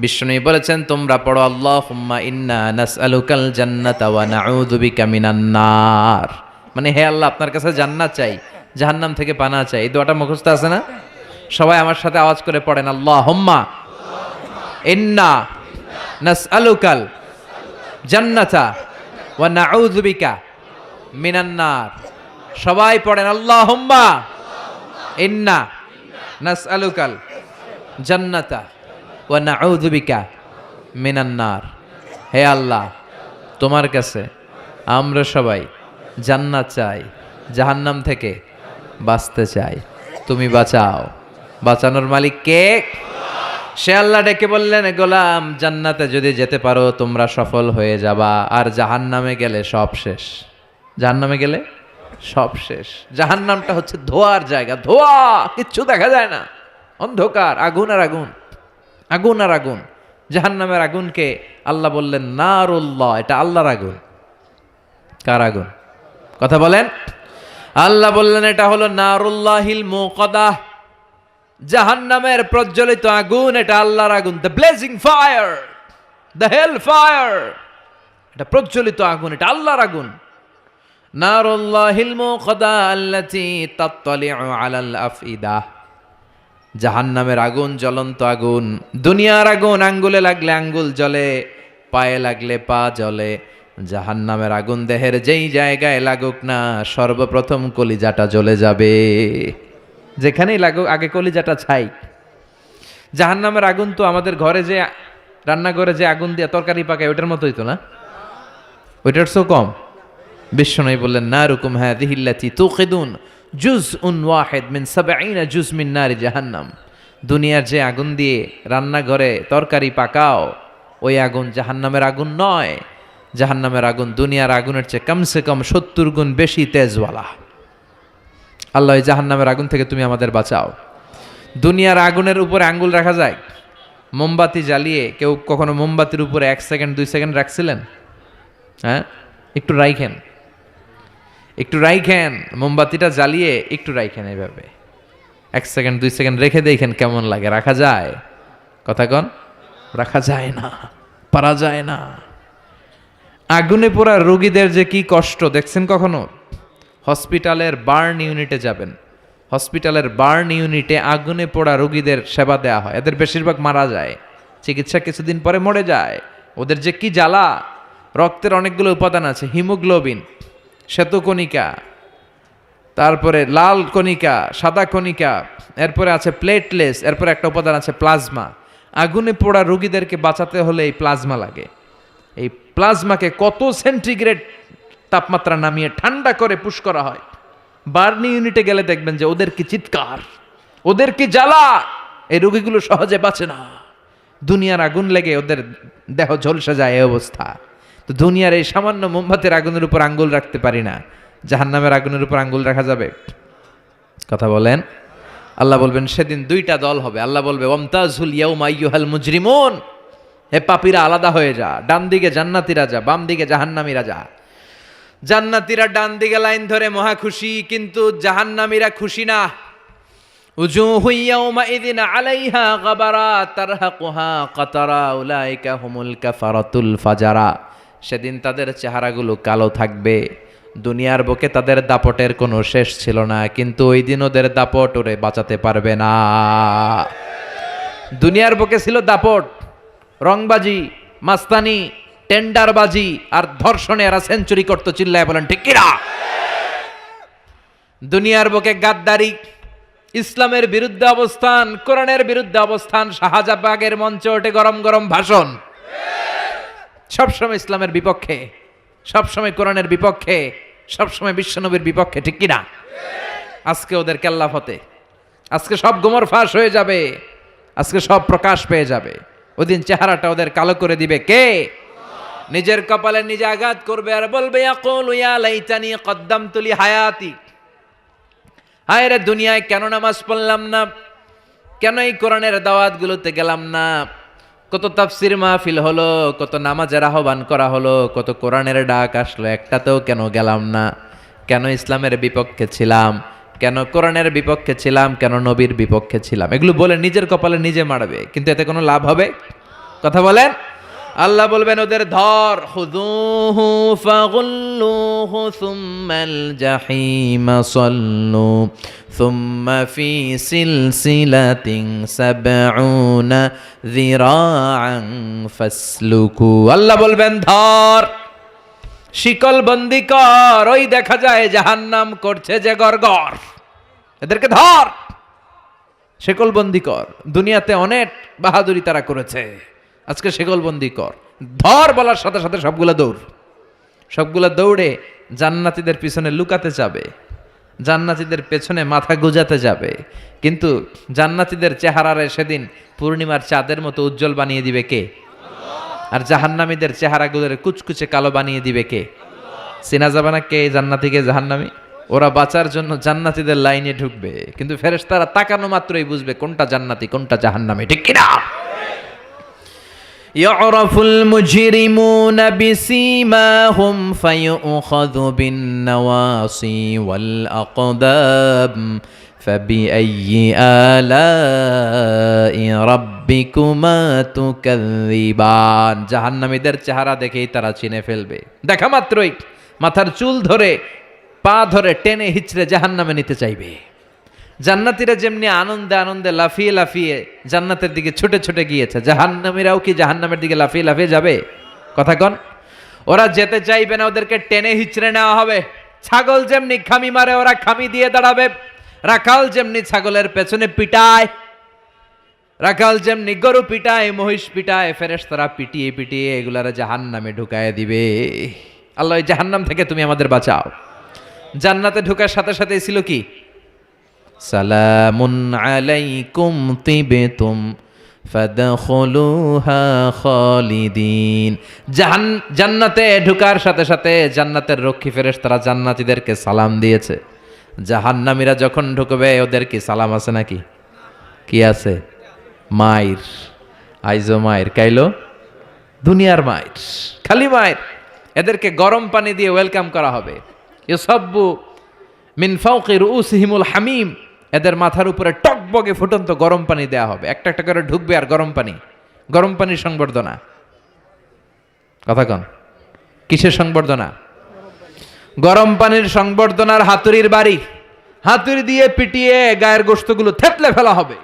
বিশ্বনবী বলেছেন, তোমরা পড়ো আল্লাহুম্মা ইন্না নাসআলুকাল জান্নাতা ওয়া নাউযু বিকা মিনান নার। মানে হে আল্লাহ, আপনার কাছে জান্নাত চাই, জাহান্নাম থেকে পানা চাই। এই দোয়াটা মুখস্থ আছে না? সবাই আমার সাথে আওয়াজ করে পড়েন, আল্লাহুম্মা ইন্না নাসআলুকাল জান্নাতা ওয়া নাউযু বিকা মিনান নার। সবাই পড়েন, আল্লাহুম্মা ইন্না নাসআলুকাল জান্নাতা ওয়া নাউযু বিকা মিনান নার। হে আল্লাহ, তোমার কাছে আমরা সবাই জান্নাত চাই, জাহান্নাম থেকে বাঁচতে চাই, তুমি বাঁচাও। বাঁচানোর মালিক কে? সে আল্লাহ ডেকে বললেন, গোলাম জান্নাতে যদি যেতে পারো তোমরা সফল হয়ে যাবা, আর জাহান্নামে গেলে সব শেষ। জাহান্নামে গেলে সব শেষ। জাহান্নামটা হচ্ছে ধোয়ার জায়গা, ধোয়া, কিচ্ছু দেখা যায় না, অন্ধকার, আগুন আর আগুন, আগুন আর আগুন। জাহান্নামের আগুনকে আল্লাহ বললেন নারুল্লাহ, এটা আল্লাহর আগুন। কার আগুন? কথা বলেন। আল্লাহ বললেন এটা হলো নারুল্লাহিল মুকাদ্দাহ, জাহান্নামের প্রজ্বলিত আগুন, এটা আল্লাহর আগুন। The blazing fire, the hell fire, এটা প্রজ্বলিত আগুন, এটা আল্লাহর আগুন। নারুল্লাহিল মুকাদ্দাহ আল্লাতী তাত্তালিউ আলাল আফইদাহ, জাহান্নামের আগুন জ্বলন্ত আগুন। দুনিয়ার আগুন আঙ্গুলে লাগলে আঙ্গুল জ্বলে, পায়ে লাগলে পা জ্বলে। জাহান্নামের আগুন দেহের যেই জায়গায় লাগুক না, সর্বপ্রথম কলিজাটা জ্বলে যাবে। যেখানেই লাগুক আগে কলিজাটা ছাই। জাহান্নামের আগুন তো আমাদের ঘরে যে রান্নাঘরে যে আগুন দিয়ে তরকারি পাকায় ওইটার মতোই তো না, ওইটার সো কম। বিশ্বনবী বললেন, নারুকুম হাযিহিল্লাতী তুকিদুন জুজউন ওয়াহিদ মিন ৭০ জুজ মিন নারি জাহান্নাম। দুনিয়ার যে আগুন দিয়ে রান্নাঘরে তরকারি পাকাও, ওই আগুন জাহান্নামের আগুন নয়। জাহান্নামের আগুন দুনিয়ার আগুনের চেয়ে কমসে কম ৭০ গুণ বেশি তেজওয়ালা। আল্লাহ, এই জাহান্নামের আগুন থেকে তুমি আমাদের বাঁচাও। দুনিয়ার আগুনের উপরে আঙ্গুল রাখা যায়? মোমবাতি জ্বালিয়ে কেউ কখনো মোমবাতির উপরে 1 সেকেন্ড 2 সেকেন্ড রাখছিলেন? হ্যাঁ, একটু রাইখেন, একটু রাইখেন, মোমবাতিটা জ্বালিয়ে একটু রাইখেন, এইভাবে 1 সেকেন্ড 2 সেকেন্ড রেখে দেখেন কেমন লাগে। রাখা যায়? কথা কন। রাখা যায় না, পারা যায় না। আগুনে পোড়া রোগীদের যে কি কষ্ট দেখছেন কখনো? হসপিটালের বার্ন ইউনিটে যাবেন, হসপিটালের বার্ন ইউনিটে আগুনে পোড়া রোগীদের সেবা দেওয়া হয়। এদের বেশিরভাগ মারা যায়, চিকিৎসা কিছুদিন পরে মরে যায়। ওদের যে কি জ্বালা! রক্তের অনেকগুলো উপাদান আছে, হিমোগ্লোবিন, শ্বেতকণিকা, তারপরে লাল কণিকা, সাদা কণিকা, এরপরে আছে প্লেটলেস, এরপরে একটা উপাদান আছে প্লাজমা। আগুনে পোড়া রোগীদেরকে বাঁচাতে হলে এই প্লাজমা লাগে। এই প্লাজমাকে কত সেন্টিগ্রেড তাপমাত্রা নামিয়ে ঠান্ডা করে পুশ করা হয়। বার্নি ইউনিটে গেলে দেখবেন যে ওদের কি চিৎকার, ওদের কি জ্বালা! এই রোগীগুলো সহজে বাঁচে না। দুনিয়ার আগুন লেগে ওদের দেহ ঝলসে যায়, এই অবস্থা। তো দুনিয়ার এই সামান্য মোমবাতির আগুনের উপর আঙ্গুল রাখতে পারি না, জাহান্নামের আগুনের উপর আঙ্গুল রাখা যাবে? কথা বলেন। আল্লাহ বলবেন সেদিন 2টা দল হবে। আল্লাহ বলবে, ওয়ামতাজুল ইয়াউমা আইয়ুহাল মুজরিমুন, হে পাপীরা আলাদা হয়ে যা। ডান দিকে জান্নাতীরা যা, বাম দিকে জাহান্নামীরা যা। জান্নাতীরা ডান দিকে লাইন ধরে মহা খুশি, কিন্তু জাহান্নামীরা খুশি না। উজুহু ইয়াউমাইযিন আলাইহা গাবারা তারহাকুহা কাতারা উলাইকা হুমুল কাফারাতুল ফাজারা। সেদিন তাদের চেহারাগুলো কালো থাকবে। দুনিয়ার বুকে তাদের দাপটের কোনো শেষ ছিল না, কিন্তু ওই দিন ওদের দাপট ওরে বাঁচাতে পারবে না। দুনিয়ার বুকে ছিল দাপট, রংবাজি, মাস্তানি, টেন্ডারবাজি আর ধর্ষণে এরা সেঞ্চুরি করতো। চিল্লায় বলেন ঠিক কিনা? দুনিয়ার বুকে গাদ্দারি, ইসলামের বিরুদ্ধে অবস্থান, কোরআনের বিরুদ্ধে অবস্থান, শাহজাবাগের মঞ্চে ওঠে গরম গরম ভাষণ। সবসময় ইসলামের বিপক্ষে, সবসময় কোরআনের বিপক্ষে, সবসময় বিশ্বনবীর বিপক্ষে, ঠিক কিনা? আজকে ওদের কেল্লা ফতে, আজকে সব গোমর ফাঁস হয়ে যাবে, আজকে সব প্রকাশ পেয়ে যাবে। ওদিন চেহারাটা ওদের কালো করে দিবে কে? নিজের কপালে নিজে আঘাত করবে আর বলবে ইয়াকুলু ইয়া লাইতানি কদ্দামতু লি হায়াতি, হায় রে দুনিয়ায় কেন নামাজ পড়লাম না, কেন এই কোরআনের দাওয়াতগুলোতে গেলাম না, কত তাফসির মাহফিল হলো, কত নামাজের আহ্বান করা হলো, কত কোরআনের ডাক আসলো, একটাতেও কেন গেলাম না, কেন ইসলামের বিপক্ষে ছিলাম, কেন কোরআনের বিপক্ষে ছিলাম, কেন নবীর বিপক্ষে ছিলাম, এগুলো বলে নিজের কপালে নিজে মারবে, কিন্তু এতে কোনো লাভ হবে? কথা বলেন। আল্লাহ বলবেন ওদের ধর, খুযূহু ফাগুল্লুহু সুম্মাল জাহিমা সাল্লু সুম্মা ফি সিলসিলাতিন সাবউনা যিরাআন ফাসলুকু। আল্লাহ বলবেন ধর, শিকল বন্দি কর, ওই দেখা যায় জাহান্নাম করছে যে গড়গড়, এদেরকে ধর, শিকল বন্দি কর। দুনিয়াতে অনেক বাহাদুরি তারা করেছে, আজকে শিকলবন্দি কর। ধর বলার সাথে সাথে সবগুলা দৌড়ে জান্নাতীদের পিছনে লুকাতে যাবে, জান্নাতীদের পেছনে মাথা গুজাতে যাবে, কিন্তু জান্নাতীদের চেহারারে সেদিন পূর্ণিমার চাঁদের মতো উজ্জ্বল বানিয়ে দিবে কে? আর জাহান্নামীদের চেহারাগুলোর কুচকুচে কালো বানিয়ে দিবে কে? চেনা যাবে না কে জান্নাতীকে জাহান্নামী? ওরা বাঁচার জন্য জান্নাতীদের লাইনে ঢুকবে, কিন্তু ফেরেশতারা তাকানো মাত্রই বুঝবে কোনটা জান্নাতি কোনটা জাহান্নামী, ঠিক কিনা? يعرف المجرمون بسيماهم فيؤخذ بالنواصي والأقدام فبأي آلاء ربكما تكذبان। জাহান্নামীদের চেহারা দেখেই তারা চিনে ফেলবে, দেখা মাত্রই মাথার চুল ধরে পা ধরে টেনে হিচড়ে জাহান্নামে নিতে চাইবে। জান্নাতীরা যেমনি আনন্দে আনন্দে লাফিয়ে লাফিয়ে জান্নাতের দিকে ছুটে ছুটে গিয়েছে, জাহান্নামীরাও কি জাহান্নামের দিকে লাফিয়ে লাফিয়ে যাবে? কথা কন। ওরা যেতে চাইবে না, ওদেরকে টেনে হিচড়ে নেওয়া হবে। ছাগল যেমনি খামি মারে ওরা খামি দিয়ে দাঁড়াবে, রাখাল যেমনি ছাগলের পেছনে পিটায়, রাখাল যেমনি গরু পিটায়, মহিষ পিটায়, ফেরেশতারা পিটিয়ে পিটিয়ে এগুলারা জাহান্নামে ঢুকায় দিবে। আল্লাহ এই জাহান্নাম থেকে তুমি আমাদের বাঁচাও। জান্নাতে ঢোকার সাথে সাথে ছিল কি? সালামুন আলাইকুম তিবতুম ফাদখুলুহা খালিদিন। জান্নাতে ঢোকার সাথে সাথে জান্নাতের রক্ষী ফেরেশতারা জান্নাতীদেরকে সালাম দিয়েছে। জাহান্নামীরা যখন ঢুকবে ওদের কি সালাম আছে নাকি? কি আছে? মাইর, আইজো মাইর, কাইলো দুনিয়ার মাইর, খালি মাইর। এদেরকে গরম পানি দিয়ে ওয়েলকাম করা হবে। ইউসাব্বু মিন ফাওকি রুউসিহিমুল হামিম, এদের মাথার উপরে টকবগে ফুটন্ত গরম পানি দেয়া হবে। একটা একটা করে ঢুকবে আর গরম পানির সংবর্ধনা। কথা কন, কিসের সংবর্ধনা? গরম পানির সংবর্ধনার হাতুড়ির বাড়ি, হাতুড়ি দিয়ে পিটিয়ে গায়ের গোশতগুলো থেতলে ফেলা হবে।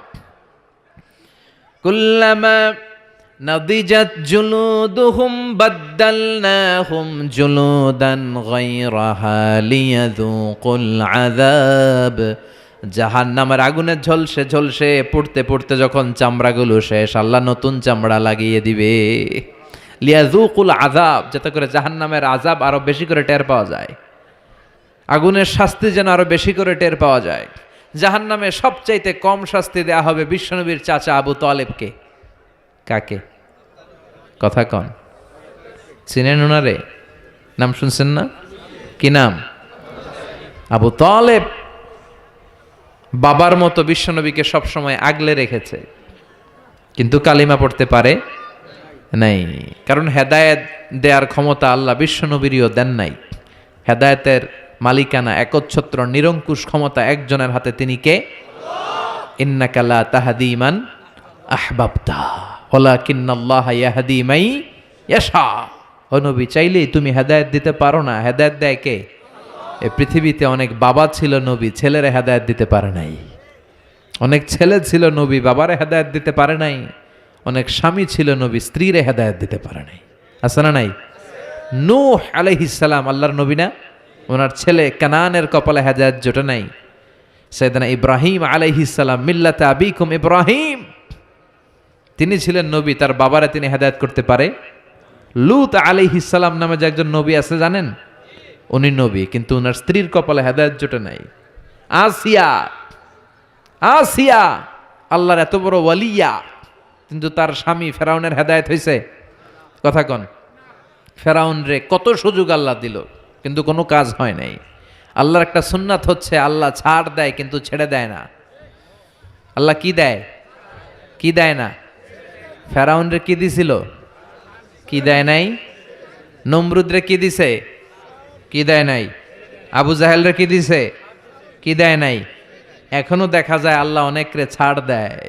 কুল্লামা নাদিজাত জুলুদুহুম বাদদালনাহুম জুলুদান গায়রাহা লিয়াযুকুল আযাব। জাহান্নামের আগুনে ঝলসে ঝলসে পড়তে পড়তে যখন চামড়াগুলো শেষ, আল্লাহ নতুন চামড়া লাগিয়ে দিবে। লিয়াযুকুল আযাব, যাতে করে জাহান্নামের আযাব আরো বেশি করে টের পাওয়া যায়, আগুনের শাস্তি যেন আরো বেশি করে টের পাওয়া যায়। জাহান্নামে সবচাইতে কম শাস্তি দেয়া হবে বিশ্বনবীর চাচা আবু তালেবকে। কাকে? কথা কন, চিনেন ওনারে? নাম শুনছেন না? কি নাম? আবু তালেব। বাবার মতো বিশ্বনবীকে সবসময় আগলে রেখেছে, কিন্তু কালিমা পড়তে পারে নাই, কারণ হেদায়েত দেওয়ার ক্ষমতা আল্লাহ বিশ্বনবীরও দেন নাই। হেদায়েতের মালিকানা, একচ্ছত্র নিরঙ্কুশ ক্ষমতা একজনের হাতে, তিনি কে? ইন্নাকা লা তাহদি মান আহবাবতা ওয়ালাকিন্নাল্লাহা ইয়াহদি মান ইয়াশা। ও নবী, চাইলেই তুমি হেদায়েত দিতে পারো না, হেদায়েত দেয় কে? এই পৃথিবীতে অনেক বাবা ছিল নবী, ছেলেরা হেদায়েত দিতে পারে নাই। অনেক ছেলে ছিল নবী, বাবারে হেদায়েত দিতে পারে নাই। অনেক স্বামী ছিল নবী, স্ত্রীরে হেদায়েত দিতে পারে নাই। আছে না নাই? নূহ আলাইহিস সালাম আল্লাহর নবী না? ওনার ছেলে কানানের কপালে হেদায়েত জোটে নাই। সাইয়েদনা ইব্রাহিম আলাইহিস সালাম, মিল্লাতে আবিকুম ইব্রাহিম, তিনি ছিলেন নবী, তার বাবারে তিনি হেদায়েত করতে পারে লূত আলাইহিস সালাম নামে যে একজন নবী আছে জানেন, উনি নবী, কিন্তু ওনার স্ত্রীর কপালে হেদায়েত জোটে নাই। আসিয়া, আসিয়া আল্লাহর এত বড় ওয়ালিয়া, কিন্তু তার স্বামী ফেরাউনের হেদায়েত হয়েছে? কথা কন। ফেরাউন রে কত সুযোগ আল্লাহ দিল, কিন্তু কোনো কাজ হয় নাই। আল্লাহর একটা সুন্নাত হচ্ছে আল্লাহ ছাড় দেয় কিন্তু ছেড়ে দেয় না। আল্লাহ কি দেয়? কি দেয় না? ফেরাউন রে কি দিছিল? কি দেয় নাই? নমরুদ রে কি দিছে? কি দেয় নাই? আবু জাহেল রে কি দিছে? কি দেয় নাই? এখনো দেখা যায় আল্লাহ অনেক রে ছাড় দেয়,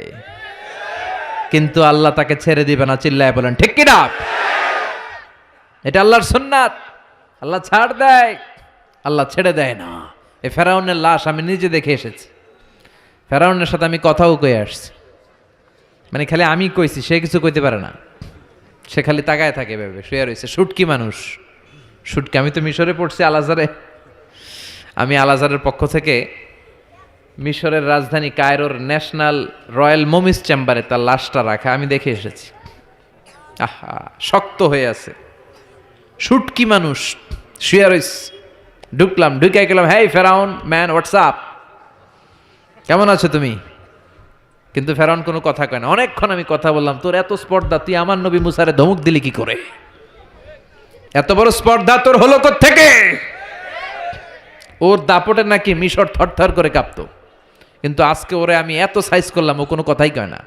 কিন্তু আল্লাহ তাকে ছেড়ে দিবে না। চিল্লায় বলেন ঠিক কি না? এটা আল্লাহর সুন্নাত। আল্লাহ ছাড় দেয়, আল্লাহ ছেড়ে দেয় না। এই ফেরাউনের লাশ আমি নিজে দেখে এসেছি। ফেরাউনের সাথে আমি কথাও কয়ে আসছি, মানে খালি আমি কইছি, সে কিছু কইতে পারে না। সে খালি তাকায় থাকে, ভেবে শুয়ে রয়েছে। শুটকি মানুষ, শুটকি। আমি তো মিশরে পড়ছি, আল আজহারে। আমি আল আজহারের পক্ষ থেকে মিশরের রাজধানী কায়রোর ন্যাশনাল রয়্যাল মমিস চেম্বারে তার লাশটা রাখা আমি দেখে এসেছি। আহা, শক্ত হয়ে আছে, শুটকি মানুষ শুয়ে রয়েছে। ঢুকলাম, ঢুকে গেলাম, হেই ফেরাউন ম্যান, হোয়াটসঅ্যাপ, কেমন আছো তুমি? কিন্তু ফেরাউন কোনো কথা কয় না। অনেকক্ষণ আমি কথা বললাম, তোর এত স্পর্ধা, তুই আমার নবী মুসারে ধমক দিলি কি করে? এত বড় স্পর্ধা তোর হলো কোত্থেকে? ওর দাপটে নাকি মিশর থরথর করে কাঁপতো, কিন্তু আজকে ওরে আমি এত সাইজ করলাম, ও কোনো কথাই কয় না।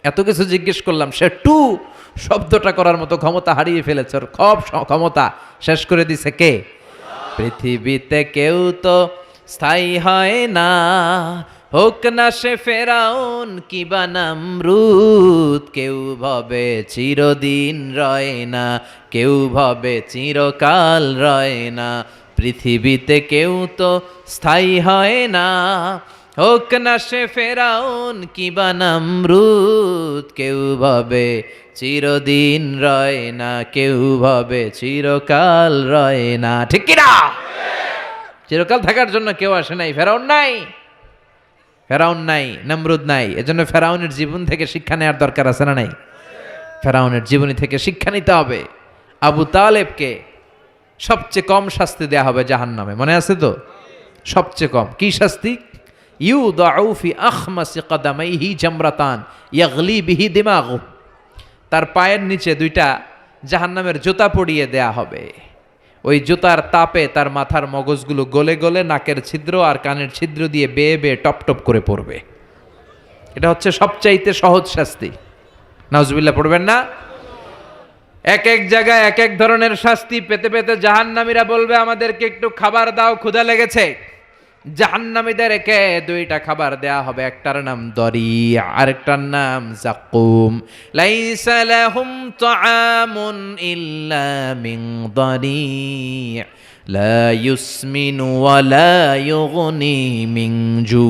এত কিছু জিজ্ঞেস করলাম, সে টু শব্দটা করার মতো ক্ষমতা হারিয়ে ফেলেছে। ওর ক্ষমতা শেষ করে দিছে কে? পৃথিবীতে কেউ তো স্থায়ী হয় না, হোক না সে ফেরাউন কিবা নমরুদ। কেউ ভাবে চিরদিন রয় না, কেউ ভাবে চিরকাল রয় না। পৃথিবীতে কেউ তো স্থায়ী হয় না, হোক না সে ফেরাউন কিবা নমরুদ। কেউ ভাবে চিরদিন রয় না, কেউ ভাবে চিরকাল রয় না। ঠিক কিনা? চিরকাল থাকার জন্য কেউ আসে নাই। ফেরাউন নাই, ফেরাউন নাই, নমরুদ নাই। এজন্য ফেরাউনের জীবন থেকে শিক্ষা নেওয়ার দরকার আছে না নাই? ফেরাউনের জীবনী থেকে শিক্ষা নিতে হবে। আবু তালেবকে সবচেয়ে কম শাস্তি দেয়া হবে জাহান্নামে, মনে আছে তো? সবচেয়ে কম কি শাস্তি? ইউদাউ ফি আখমাসি কদামাইহি জামরাতান ইয়াগলি বিহি দিমাগু। তার পায়ের নিচে দুইটা জাহান্নামের জুতা পরিয়ে দেয়া হবে। ওই জুতার তাপে তার মাথার মগজগুলো গলে গলে নাকের ছিদ্র আর কানের ছিদ্র দিয়ে বেয়ে বেয়ে টপ টপ করে পড়বে। এটা হচ্ছে সবচাইতে সহজ শাস্তি। নাউজুবিল্লাহ পড়বেন না? এক এক জায়গায় এক এক ধরনের শাস্তি পেতে পেতে জাহান্নামীরা বলবে, আমাদেরকে একটু খাবার দাও, ক্ষুধা লেগেছে। জাহান্নামীদেরকে দুইটা খাবার দেয়া হবে, একটার নাম দরি, আরেকটার নাম জাকুম। লাইসা লাহুম তাআমুন ইল্লা মিন দরি লা ইউসমিনু ওয়া লা ইউগনি মিন জু।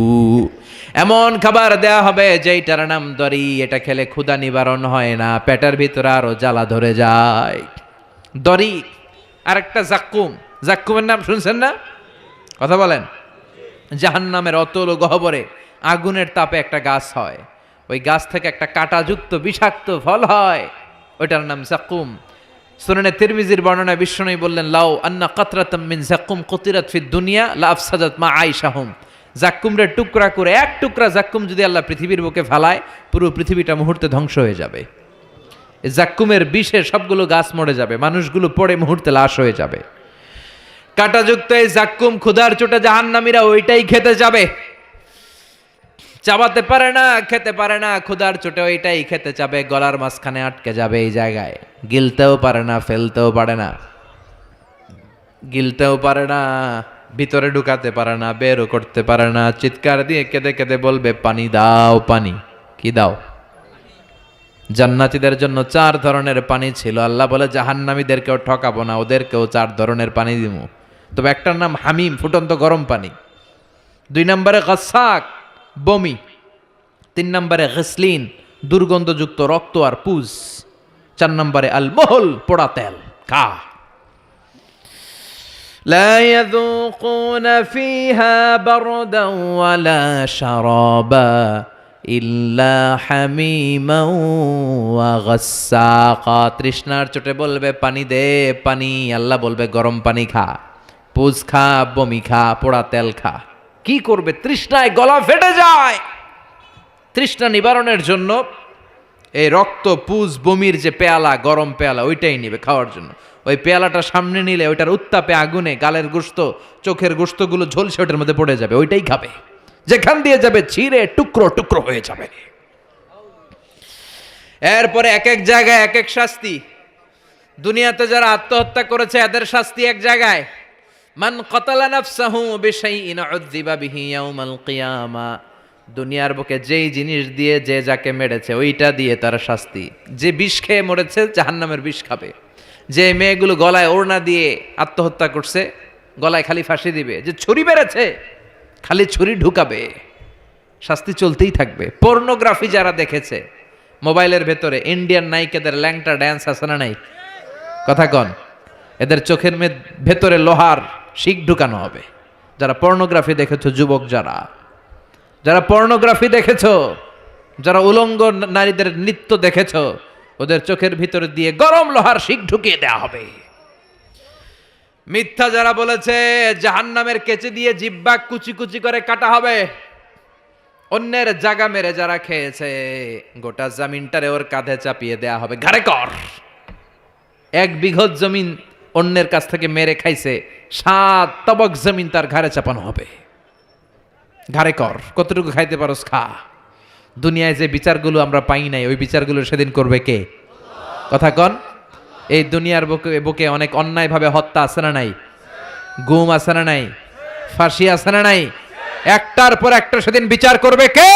এমন খাবার দেয়া হবে যেটার নাম দরি, এটা খেলে ক্ষুধা নিবারণ হয় না, পেটের ভিতরে আরো জ্বালা ধরে যায়। দরি। আরেকটা জাকুম। জাকুমের নাম শুনছেন না? কথা বলেন। জাহান্নামের অতল গহ্বরে আগুনের তাপে একটা গাছ হয়, ওই গাছ থেকে একটা কাঁটাযুক্ত বিষাক্ত ফল হয়, ওইটার নাম জাকুম। সুনানে তিরমিজির বর্ণনায় বিশ্বনবী বললেন, লাউ আন্না কাতরাতাম মিন জাকুম কুতিরাত ফিদ দুনিয়া লা আফসাদাত মা আইশাহুম। জাকুমরে টুকরা করে, এক টুকরা জাকুম যদি আল্লাহ পৃথিবীর বুকে ফেলায়, পুরো পৃথিবীটা মুহূর্তে ধ্বংস হয়ে যাবে। এই জাকুমের বিষে সবগুলো গাছ মরে যাবে, মানুষগুলো পড়ে মুহূর্তে লাশ হয়ে যাবে। কাঁটাযুক্ত এই জাক্কুম ক্ষুধার চোটে জাহান্নামীরা ওইটাই খেতে যাবে। চাবাতে পারে না, খেতে পারে না, ক্ষুধার চোটে ওইটাই খেতে যাবে, গলার মাঝখানে আটকে যাবে এই জায়গায়। গিলতেও পারে না, ফেলতেও পারে না, গিলতেও পারে না, ভিতরে ঢুকাতে পারে না, বেরও করতে পারে না। চিৎকার দিয়ে কেঁদে কেঁদে বলবে, পানি দাও, পানি। কি দাও? জান্নাতীদের জন্য 4 ধরনের পানি ছিল। আল্লাহ বলে জাহান্নামীদেরকেও ঠকাবো না, ওদেরকেও 4 ধরনের পানি দিমু। তবে একটার নাম হামিম, ফুটন্ত গরম পানি। 2 নম্বরে গাসাক, বমি। 3 নম্বরে গসলিন, দুর্গন্ধযুক্ত রক্ত আর পুজ। 4 নম্বরে আল মহল, পোড়া তেল। খা। لا يذوقون فيها بردا ولا شرابا ইল্লা হামিমাও ওয়া গাসসাকা। তৃষ্ণার চোটে বলবে পানি দে পানি, আল্লাহ বলবে গরম পানি খা, পুজ খা, বমি খা, পোড়া তেল খা। কি করবে? তৃষ্ণায় গলা ফেটে যায়। তৃষ্ণা নিবারণের জন্য এই রক্ত, পুজ, বমির যে পেয়ালা, গরম পেয়ালা, ওইটাই নিবে খাওয়ার জন্য। ওই পেয়ালাটা সামনে নিলে ওইটার উত্তাপে আগুনে গালের গোশত, চোখের গোশতগুলো ঝলসে ওটার মধ্যে পড়ে যাবে, ওইটাই খাবে। যেখান দিয়ে যাবে ছিঁড়ে টুকরো টুকরো হয়ে যাবে। এরপরে এক এক জায়গায় এক এক শাস্তি। দুনিয়াতে যারা আত্মহত্যা করেছে এদের শাস্তি এক জায়গায়। মান কাতালা নাফসাহু বিশাইইন উযযিবা বিহি ইয়াউমাল কিয়ামা। দুনিয়ার বুকে যেই জিনিস দিয়ে যে যাকে মেরেছে ওইটা দিয়ে তার শাস্তি। যে বিষ খেয়ে মরেছে জাহান্নামের বিষ খাবে। যে মেয়েগুলো গলায় ওড়না দিয়ে আত্মহত্যা করছে গলায় খালি ফাঁসি দিবে। যে ছুরি মেরেছে খালি ছুরি ঢুকাবে। শাস্তি চলতেই থাকবে। পর্নোগ্রাফি যারা দেখেছে মোবাইলের ভেতরে, ইন্ডিয়ান নায়িকাদের ল্যাংটা ড্যান্স আছে না নাই? কথা কন। এদের চোখের ভেতরে লোহার শিক ঢুকানো হবে। যারা পর্নোগ্রাফি দেখেছো, যুবক যারা পর্নোগ্রাফি দেখেছো, যারা উলঙ্গ নারীদের নৃত্য দেখেছো, ওদের চোখের ভিতরে দিয়ে গরম লোহার শিক ঢুকিয়ে দেওয়া হবে। মিথ্যা যারা বলেছে জাহান্নামের কেচি দিয়ে জিহ্বা কুচি কুচি করে কাটা হবে। অন্যের জায়গা মেরে যারা খেয়েছে গোটা জমিনটারে ওর কাঁধে চাপিয়ে দেয়া হবে। ঘাড়ে কর। 1 বিঘত জমিন অন্যের কাছ থেকে মেরে খাইছে, 7 তবক জমিন তার ঘাড়ে চাপানো হবে। ঘাড়ে কর, কতটুকু খাইতে পারোস খা। দুনিয়ায় যে বিচারগুলো আমরা পাই নাই ওই বিচারগুলো সেদিন করবে কে? কথা কন। এই দুনিয়ার বুকে অনেক অন্যায়ভাবে হত্যা আছে না নাই? গুম আছে না নাই? ফাঁসি আছে না নাই? একটার পর একটা সেদিন বিচার করবে কে?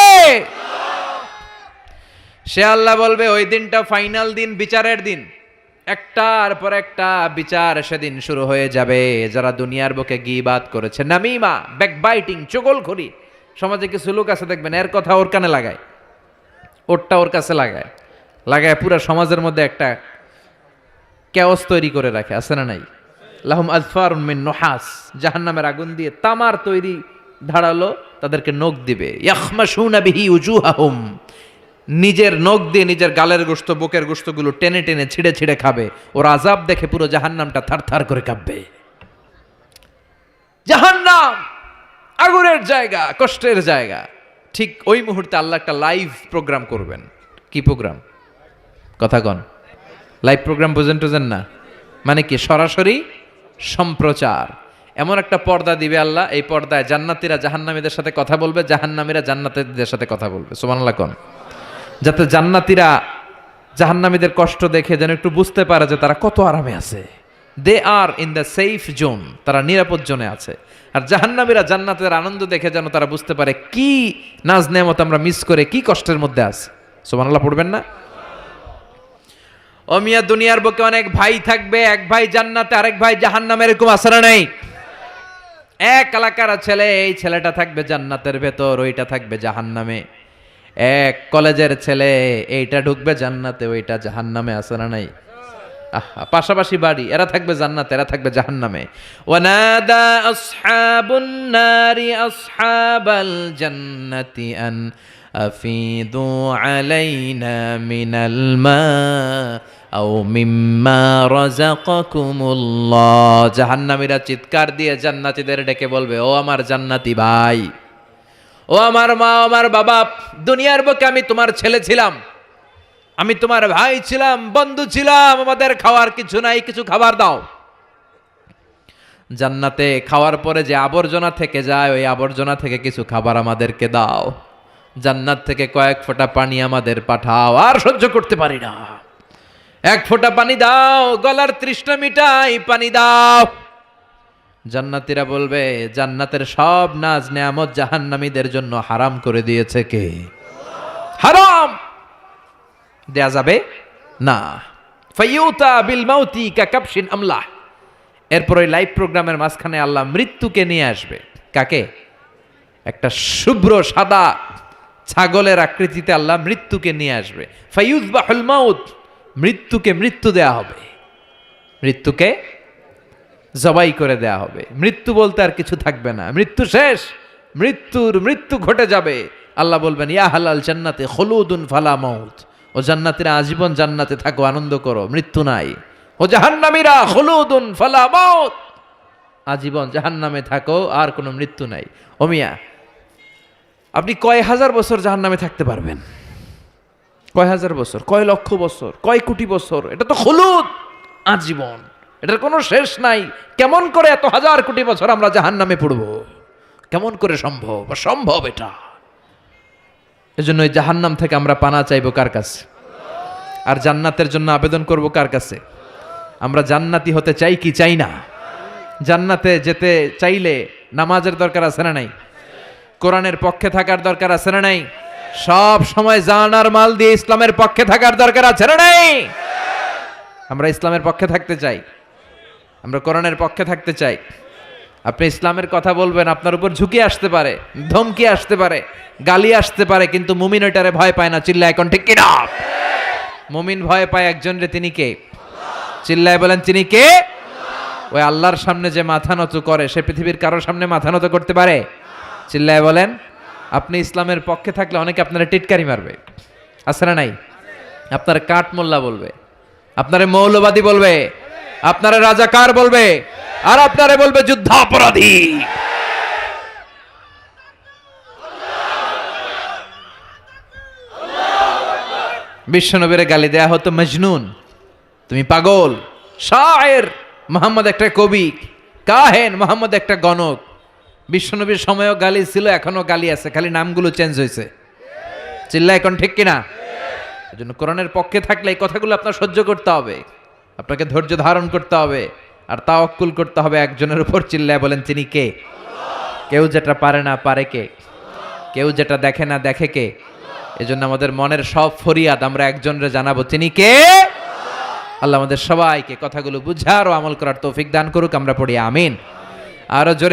সে আল্লাহ বলবে ওই দিনটা ফাইনাল দিন, বিচারের দিন। একটার পর একটা বিচার সেদিন শুরু হয়ে যাবে। যারা দুনিয়ার বুকে গীবাত করেছে, নামিমা, ব্যাকবাইটিং, চগলখড়ি। সমাজে কিছু লোক আছে দেখবেন এর কথা ওর কানে লাগায়, ওরটা ওর কাছে লাগায় পুরো সমাজের মধ্যে একটা ক্যাওস তৈরি করে রাখে, আছে না নাই? লাহুম আযফারুন মিন নুহাস। জাহান্নামের আগুন দিয়ে তামার তৈরি ধারালো তাদেরকে নখ দিবে। ইয়াখমাশুনা বিহি উজুহাহুম। নিজের নখ দিয়ে নিজের গালের গোশত, বুকের গোশতগুলো টেনে টেনে ছিঁড়ে ছিঁড়ে খাবে। ওর আযাব দেখে পুরো জাহান্নামটা থারথার করে কাঁপবে। জাহান্নাম আগুনের জায়গা, কষ্টের জায়গা। ঠিক ওই মুহূর্তে আল্লাহ একটা লাইভ প্রোগ্রাম করবেন। কি প্রোগ্রাম? কথা কন। লাইভ প্রোগ্রাম বুঝেন না? মানে কি? সরাসরি সম্প্রচার। এমন একটা পর্দা দিবে আল্লাহ, এই পর্দায় জান্নাতীরা জাহান্নামীদের সাথে কথা বলবে, জাহান্নামীরা জান্নাতীদের সাথে কথা বলবে। সুবহানাল্লাহ কোন। যাতে জান্নাতীরা জাহান্নামীদের কষ্ট দেখে যেন একটু বুঝতে পারে যে তারা কত আরামে আছে। দে আর ইন দ্য সেফ জোন, তারা নিরাপদ জোনে আছে। আর জাহান্নামীরা জান্নাতের আনন্দ দেখে যেন তারা বুঝতে পারে কি নাজ নেয়ামত আমরা মিস করে কি কষ্টের মধ্যে আছি। সুবহানাল্লাহ পড়বেন না? ও মিয়া, দুনিয়ার বুকে অনেক ভাই থাকবে, এক ভাই জান্নাতে আরেক ভাই জাহান্নামে, এরকম আছে না নাই? এক এলাকার ছেলে, এই ছেলেটা থাকবে জান্নাতের ভেতর, ওইটা থাকবে জাহান্নামে। এক কলেজের ছেলে, এইটা ঢুকবে জান্নাতে, ওইটা জাহান্নামে, আছে না নাই? পাশাপাশি বাড়ি, এরা থাকবে জান্নাতে, এরা থাকবে জাহান্নামে। ওয়ানাদা আসহাবুন নারি আসহাবাল জান্নাতি আন আফিদু আলাইনা মিনাল মা আও মিম্মা রাযাকাকুমুল্লাহ। জাহান্নামীরা চিৎকার দিয়ে জান্নাতীদের ডেকে বলবে, ও আমার জান্নাতি ভাই, ও আমার মা, আমার বাবা, দুনিয়ার বুকে আমি তোমার ছেলে ছিলাম, আমি তোমার ভাই ছিলাম, বন্ধু ছিলাম, আমাদের খাওয়ার কিছু নাই, কিছু খাবার দাও। জান্নাতে খাওয়ার পরে যে আবর্জনা থেকে যায় ওই আবর্জনা থেকে কিছু খাবার আমাদেরকে দাও। জান্নাত থেকে কয়েক ফোঁটা পানি আমাদের পাঠাও, আর সহ্য করতে পারি না। 1 ফোঁটা পানি দাও, গলার তৃষ্ণা মিটাই, পানি দাও। জান্নাতীরা বলবে, জান্নাতের সব নাজ নেয়ামত জাহান্নামীদের জন্য হারাম করে দিয়েছে কে? হারাম দেয়া যাবে না। ফাইয়ুতা বিল মাউতি কাকাবশিন আমলাহ। এরপর ওই লাইভ প্রোগ্রামের মাঝখানে আল্লাহ মৃত্যুকে নিয়ে আসবে। কাকে? একটা শুভ্র সাদা ছাগলের আকৃতিতে আল্লাহ মৃত্যুকে নিয়ে আসবে। ফাইয়ুযবাহুল মাউত, মৃত্যুকে মৃত্যু দেয়া হবে, মৃত্যুকে জবাই করে দেয়া হবে। মৃত্যু বলতে আর কিছু থাকবে না, মৃত্যু শেষ, মৃত্যু ঘটে যাবে। আল্লাহ বলবেন ইয়া হালাল জান্নাতে খুলুদুন ফালা মাউত, ও জান্নাতীরা আজীবন জান্নাতে থাকো, আনন্দ করো, মৃত্যু নাই। ও জাহান্নামীরা খুলুদুন ফালা মাউত, আজীবন জাহান্নামে থাকো, আর কোনো মৃত্যু নাই। ও মিয়া, আপনি কয় হাজার বছর জাহান্নামে থাকতে পারবেন? কয় হাজার বছর, কয় লক্ষ বছর, কয় কোটি বছর? এটা তো খুলুদ, আজীবন, এটার কোনো শেষ নাই। কেমন করে এত হাজার কোটি বছর আমরা জাহান্নামে পড়ব? কেমন করে সম্ভব? অসম্ভব এটা। এজন্য এই জাহান্নাম থেকে আমরা পানা চাইবো কার কাছে? আর জান্নাতের জন্য আবেদন করব কার কাছে? আমরা জান্নাতি হতে চাই কি চাই না? জান্নাতে যেতে চাইলে নামাজের দরকার আছে না নাই? কোরআনের পক্ষে থাকার দরকার আছে না নাই? সব সময় জান আর মাল দিয়ে ইসলামের পক্ষে থাকার দরকার আছে না নাই? আমরা ইসলামের পক্ষে থাকতে চাই, আমরা কোরআনের পক্ষে থাকতে চাই। আপনি ইসলামের কথা বলবেন, আপনার উপর ঝুঁকি আসতে পারে, ধমকি আসতে পারে, গালি আসতে পারে, কিন্তু মুমিন ওইটারে ভয় পায় না। চিল্লায় এখন ঠিক কিনা? মুমিন ভয় পায় একজন রে, তিনি কে? চিল্লায় বলেন তিনি কে? ওই আল্লাহর সামনে যে মাথা নত করে, সে পৃথিবীর কারোর সামনে মাথা নত করতে পারে? চিল্লায় বলেন। আপনি ইসলামের পক্ষে থাকলে অনেকে আপনারা টিটকারি মারবে, আছে না নাই? আপনারা কাঠ মোল্লা বলবে, আপনারা মৌলবাদী বলবে, আপনারা রাজাকার বলবে, আর আপনারা বলবে যুদ্ধাপরাধী। বিশ্বনবীরে গালি দেয়া হতো মজনুন, তুমি পাগল। শায়ের মোহাম্মদ একটা কবি, কাহেন মোহাম্মদ একটা গণক। বিশ্বনবীর সময়ও গালি ছিল, এখনো গালি আছে, খালি নামগুলো চেঞ্জ হয়েছে। চিল্লা এখন ঠিক কিনা? এজন্য কোরআনের পক্ষে থাকলে এই কথাগুলো আপনার সহ্য করতে হবে, আপনাকে ধৈর্য ধারণ করতে হবে, আর তাওয়াক্কুল করতে হবে একজনের উপর। চিল্লায় বলেন তিনি কে? কেউ যেটা পারে না পারে কে? কেউ যেটা দেখে না দেখে কে? এজন্য আমাদের মনের সব ফরিয়াদ আমরা একজনরে জানাবো, তিনি কে? আল্লাহ আমাদের সবাইকে কথাগুলো বুঝার ও আমল করার তৌফিক দান করুক। আমরা পড়ি আমিন। আরো জোরে